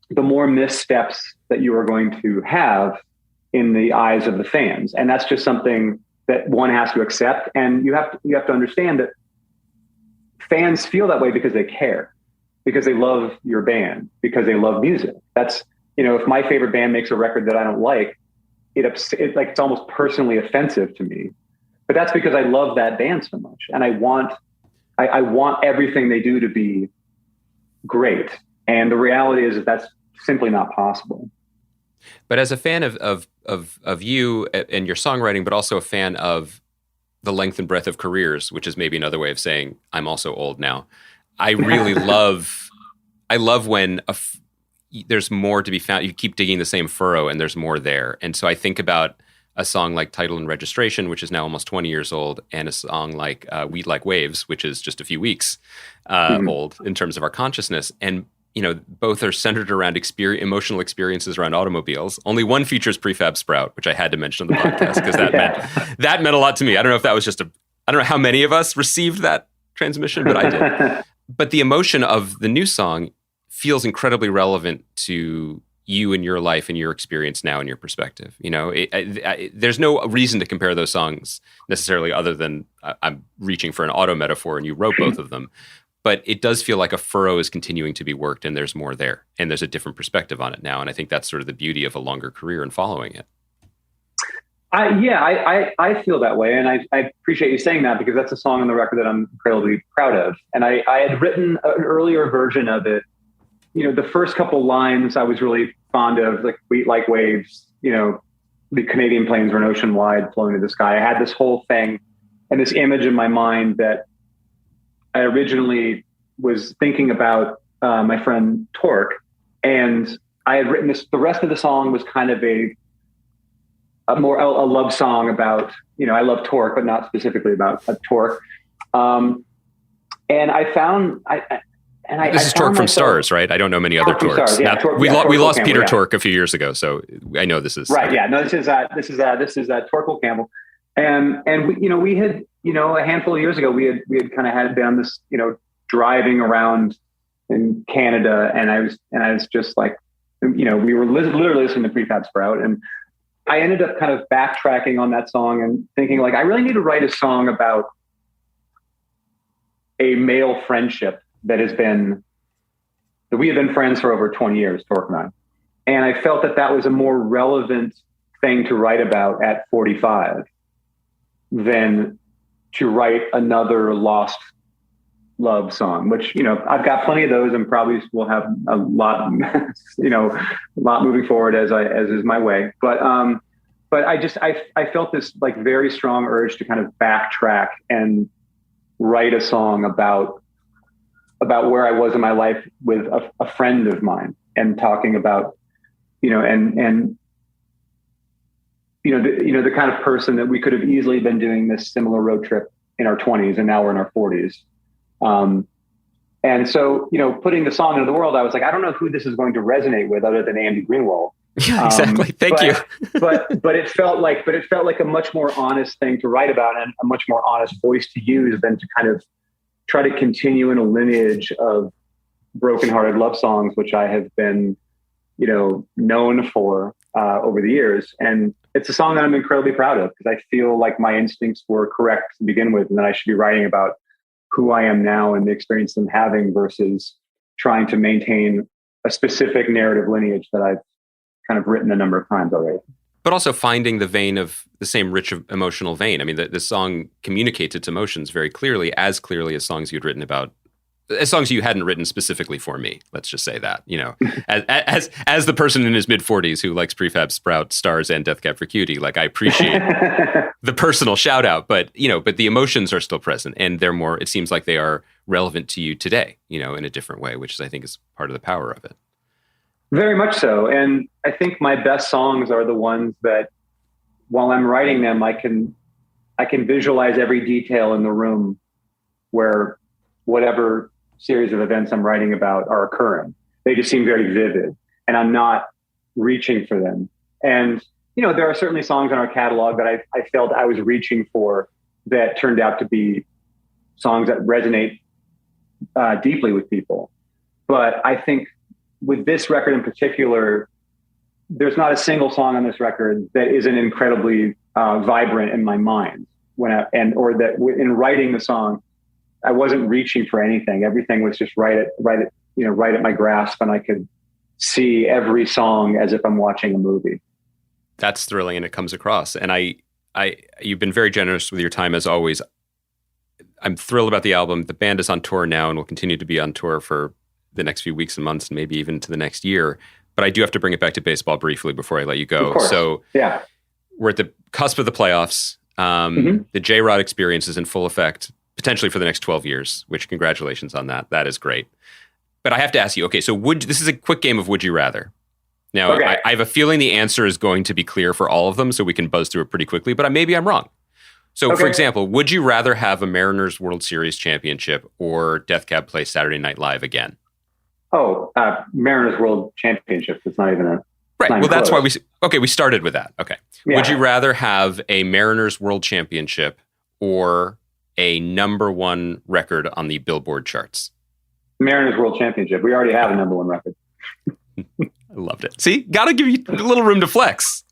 the more missteps that you are going to have in the eyes of the fans. And that's just something that one has to accept. And you have to understand that fans feel that way because they care, because they love your band, because they love music. That's, if my favorite band makes a record that I don't like, it's almost personally offensive to me. But that's because I love that band so much. And I want everything they do to be great. And the reality is that that's simply not possible. But as a fan of you and your songwriting, but also a fan of the length and breadth of careers, which is maybe another way of saying I'm also old now. I really love when there's more to be found. You keep digging the same furrow and there's more there. And so I think about a song like Title and Registration, which is now almost 20 years old, and a song like We'd Like Waves, which is just a few weeks old in terms of our consciousness. And both are centered around emotional experiences around automobiles. Only one features Prefab Sprout, which I had to mention on the podcast because that meant a lot to me. I don't know if that was I don't know how many of us received that transmission, but I did. But the emotion of the new song feels incredibly relevant to you and your life and your experience now and your perspective. There's no reason to compare those songs necessarily, other than I'm reaching for an auto metaphor and you wrote both of them. But it does feel like a furrow is continuing to be worked and there's more there and there's a different perspective on it now. And I think that's sort of the beauty of a longer career and following it. I feel that way. And I appreciate you saying that, because that's a song on the record that I'm incredibly proud of. And I had written an earlier version of it. The first couple lines I was really fond of, like We'd Like Waves, the Canadian plains run ocean wide, flowing to the sky. I had this whole thing and this image in my mind that I originally was thinking about my friend Torque, and I had written this. The rest of the song was kind of a love song about, I love Torque, but not specifically about Torque. And I found, this is Torque from Stars, right? I don't know many other Torques. We lost Peter Torque a few years ago, so I know this is right. Yeah, no, this is Torque Campbell, and we had, a handful of years ago, we had kind of had done this, driving around in Canada, and I was just like, we were literally listening to Prefab Sprout, and I ended up kind of backtracking on that song and thinking, like, I really need to write a song about a male friendship that we have been friends for over 20 years, Torque and I. And I felt that was a more relevant thing to write about at 45 than to write another lost love song, which, I've got plenty of those and probably will have a lot, a lot moving forward as is my way. But I felt this like very strong urge to kind of backtrack and write a song about where I was in my life with a friend of mine, and talking about, the kind of person that we could have easily been doing this similar road trip in our 20s, and now we're in our 40s. And so, putting the song into the world, I was like, I don't know who this is going to resonate with other than Andy Greenwald. Yeah, exactly. Thank you. but it felt like a much more honest thing to write about, and a much more honest voice to use than to kind of try to continue in a lineage of brokenhearted love songs, which I have been, known for over the years. And it's a song that I'm incredibly proud of, because I feel like my instincts were correct to begin with, and that I should be writing about who I am now and the experience I'm having, versus trying to maintain a specific narrative lineage that I've kind of written a number of times already. But also finding the vein of the same rich emotional vein. I mean, the song communicates its emotions very clearly as songs you'd written about, as songs you hadn't written specifically for me. Let's just say that, as the person in his mid 40s who likes Prefab Sprout, Stars, and Death Cab for Cutie, like, I appreciate the personal shout out, but the emotions are still present, and they're more, it seems like they are relevant to you today, in a different way, which I think is part of the power of it. Very much so. And I think my best songs are the ones that, while I'm writing them, I can I can visualize every detail in the room where whatever series of events I'm writing about are occurring. They just seem very vivid, and I'm not reaching for them. And, there are certainly songs in our catalog that I felt I was reaching for that turned out to be songs that resonate deeply with people. But I think with this record in particular, there's not a single song on this record that isn't incredibly vibrant in my mind in writing the song, I wasn't reaching for anything. Everything was just right at my grasp, and I could see every song as if I'm watching a movie. That's thrilling, and it comes across. And you've been very generous with your time as always. I'm thrilled about the album. The band is on tour now and will continue to be on tour for the next few weeks and months, and maybe even to the next year. But I do have to bring it back to baseball briefly before I let you go. So yeah, we're at the cusp of the playoffs. The J-Rod experience is in full effect, potentially for the next 12 years, which congratulations on that. That is great. But I have to ask you, okay, so this is a quick game of Would You Rather. Now, okay. I have a feeling the answer is going to be clear for all of them, so we can buzz through it pretty quickly, but maybe I'm wrong. So, for example, would you rather have a Mariners World Series championship or Death Cab play Saturday Night Live again? Mariners World Championship. It's not even a... Right. Well, that's why we started with that. Okay. Yeah. Would you rather have a Mariners World Championship or a #1 record on the Billboard charts? Mariners World Championship. We already have a #1 record. I loved it. See, got to give you a little room to flex.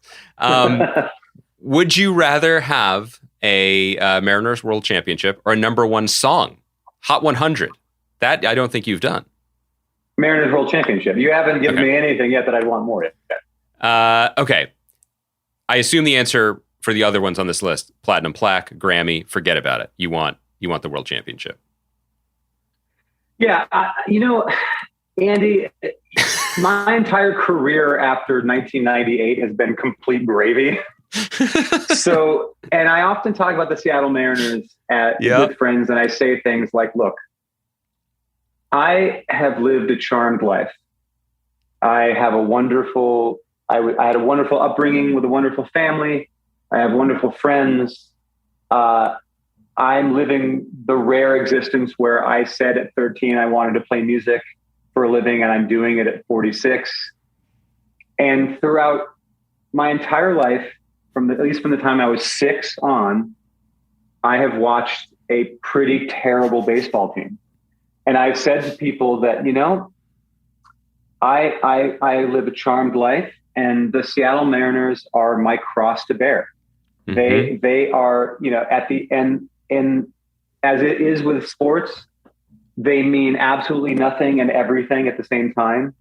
Would you rather have a Mariners World Championship or a #1 song? Hot 100. That I don't think you've done. Mariners World Championship. You haven't given me anything yet that I'd want more yet. Okay. I assume the answer for the other ones on this list, platinum plaque, Grammy, forget about it. You want the World Championship. Yeah. Andy, my entire career after 1998 has been complete gravy. So, and I often talk about the Seattle Mariners with friends, and I say things like, look, I have lived a charmed life. I had a wonderful upbringing with a wonderful family. I have wonderful friends. I'm living the rare existence where I said at 13 I wanted to play music for a living, and I'm doing it at 46. And throughout my entire life, at least from the time I was 6 on, I have watched a pretty terrible baseball team. And I've said to people that, I live a charmed life, and the Seattle Mariners are my cross to bear. Mm-hmm. They are, at the end, and as it is with sports, they mean absolutely nothing and everything at the same time.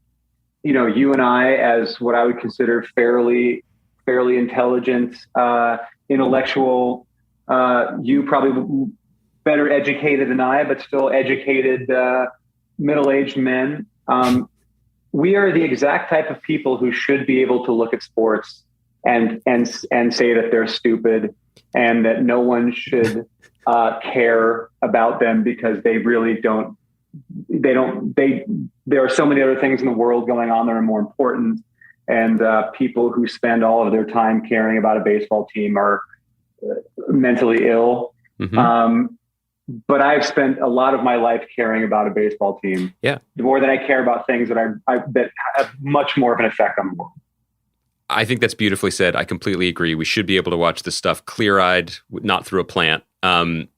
You and I, as what I would consider fairly intelligent, intellectual, you probably better educated than I, but still educated, middle-aged men. We are the exact type of people who should be able to look at sports and say that they're stupid and that no one should care about them because they really don't. There are so many other things in the world going on that are more important. And people who spend all of their time caring about a baseball team are mentally ill. Mm-hmm. But I've spent a lot of my life caring about a baseball team. Yeah, more than I care about things that that have much more of an effect on the world. I think that's beautifully said. I completely agree. We should be able to watch this stuff clear-eyed, not through a plant. I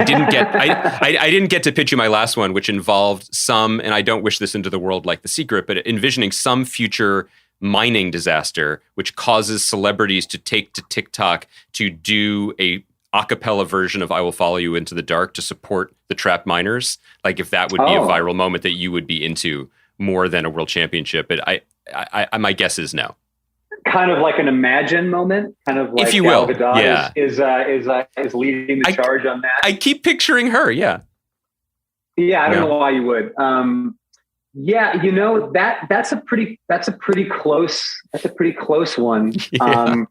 didn't get to pitch you my last one, which involved some, and I don't wish this into the world like The Secret, but envisioning some future mining disaster which causes celebrities to take to TikTok to do a acapella version of I Will Follow You Into the Dark to support the trapped miners. Like if that would be a viral moment that you would be into more than a world championship. But I my guess is no. Kind of like an Imagine moment, kind of like if you will, is leading the charge on that. I keep picturing her. Yeah. I don't know why you would. That's a pretty close one. Yeah.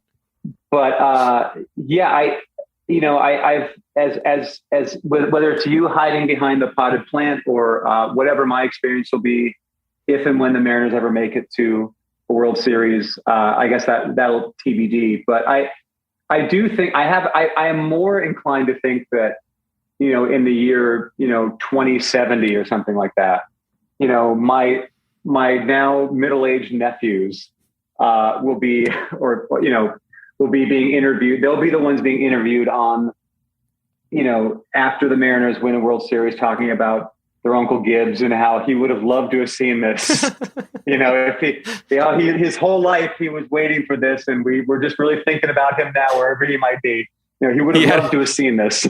I've whether it's you hiding behind the potted plant or whatever my experience will be, if and when the Mariners ever make it to a World Series, I guess that'll TBD. But I I do think I am more inclined to think that, in the year, 2070 or something like that, my now middle-aged nephews will be being interviewed. They'll be the ones being interviewed on, after the Mariners win a World Series, talking about their Uncle Gibbs and how he would have loved to have seen this. If his whole life he was waiting for this, and we were just really thinking about him now, wherever he might be. He would have loved to have seen this.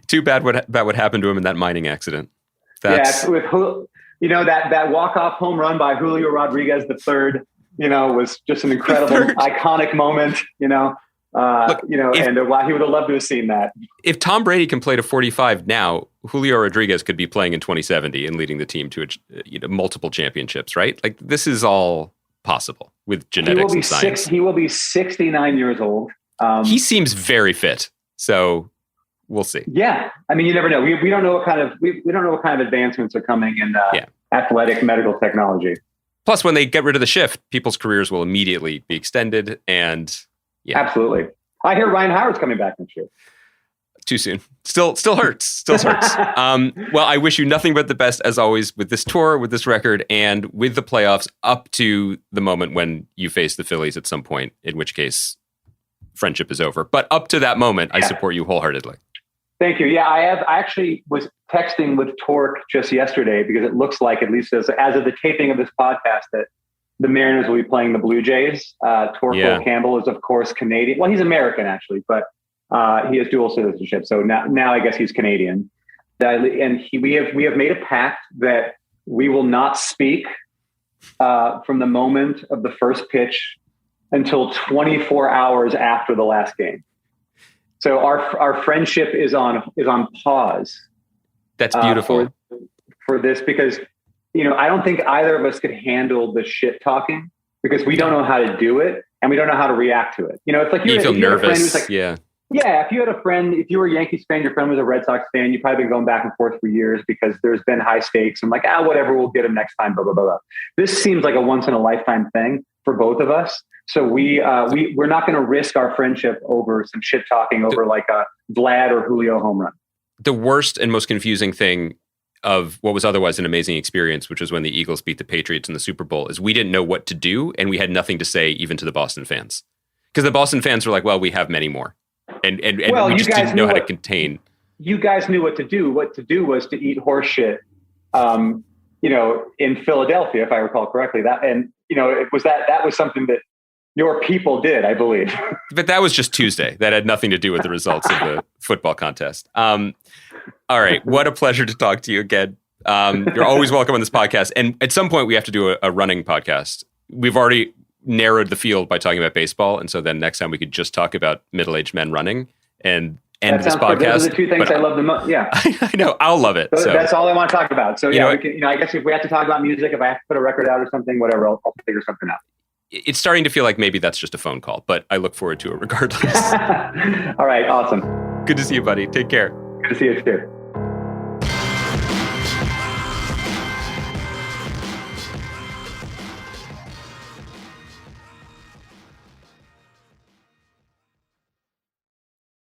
Too bad what happened to him in that mining accident. With that walk-off home run by Julio Rodriguez III, was just an incredible, iconic moment. And he would have loved to have seen that. If Tom Brady can play to 45 now, Julio Rodriguez could be playing in 2070 and leading the team to multiple championships, right? Like, this is all possible with genetics and science. He will be 69 years old. He seems very fit, so we'll see. Yeah, I mean, you never know. We don't know what kind of we don't know what kind of advancements are coming in athletic medical technology. Plus, when they get rid of the shift, people's careers will immediately be extended, and absolutely. I hear Ryan Howard's coming back next year. Too soon. Still hurts. Well, I wish you nothing but the best, as always, with this tour, with this record, and with the playoffs up to the moment when you face the Phillies at some point, in which case friendship is over. But up to that moment, I support you wholeheartedly. Thank you. Yeah, I actually was texting with Torque just yesterday, because it looks like, at least as of the taping of this podcast, that the Mariners will be playing the Blue Jays. Torque Campbell is, of course, Canadian. Well, he's American, actually, but he has dual citizenship. So now I guess he's Canadian. And we have made a pact that we will not speak from the moment of the first pitch until 24 hours after the last game. So our friendship is on pause. That's beautiful for this, because I don't think either of us could handle the shit talking, because we don't know how to do it and we don't know how to react to it. It's like you feel nervous. If you had a friend, if you were a Yankees fan, your friend was a Red Sox fan, you've probably been going back and forth for years because there's been high stakes and whatever, we'll get him next time, blah, blah, blah, blah. This seems like a once in a lifetime thing for both of us. So we're not going to risk our friendship over some shit talking over like a Vlad or Julio home run. The worst and most confusing thing of what was otherwise an amazing experience, which was when the Eagles beat the Patriots in the Super Bowl, is we didn't know what to do, and we had nothing to say even to the Boston fans. Because the Boston fans were like, well, we have many more. And we just didn't know how to contain. You guys knew what to do. What to do was to eat horse shit, in Philadelphia, if I recall correctly. That was something that your people did, I believe. But that was just Tuesday. That had nothing to do with the results of the football contest. All right. What a pleasure to talk to you again. You're always welcome on this podcast. And at some point, we have to do a running podcast. We've already narrowed the field by talking about baseball. And so then next time we could just talk about middle-aged men running and end this podcast. Those are the two things I love the most. Yeah. I know. I'll love it. So that's all I want to talk about. So yeah, I guess if we have to talk about music, if I have to put a record out or something, whatever, I'll figure something out. It's starting to feel like maybe that's just a phone call, but I look forward to it regardless. All right. Awesome. Good to see you, buddy. Take care. Good to see you too.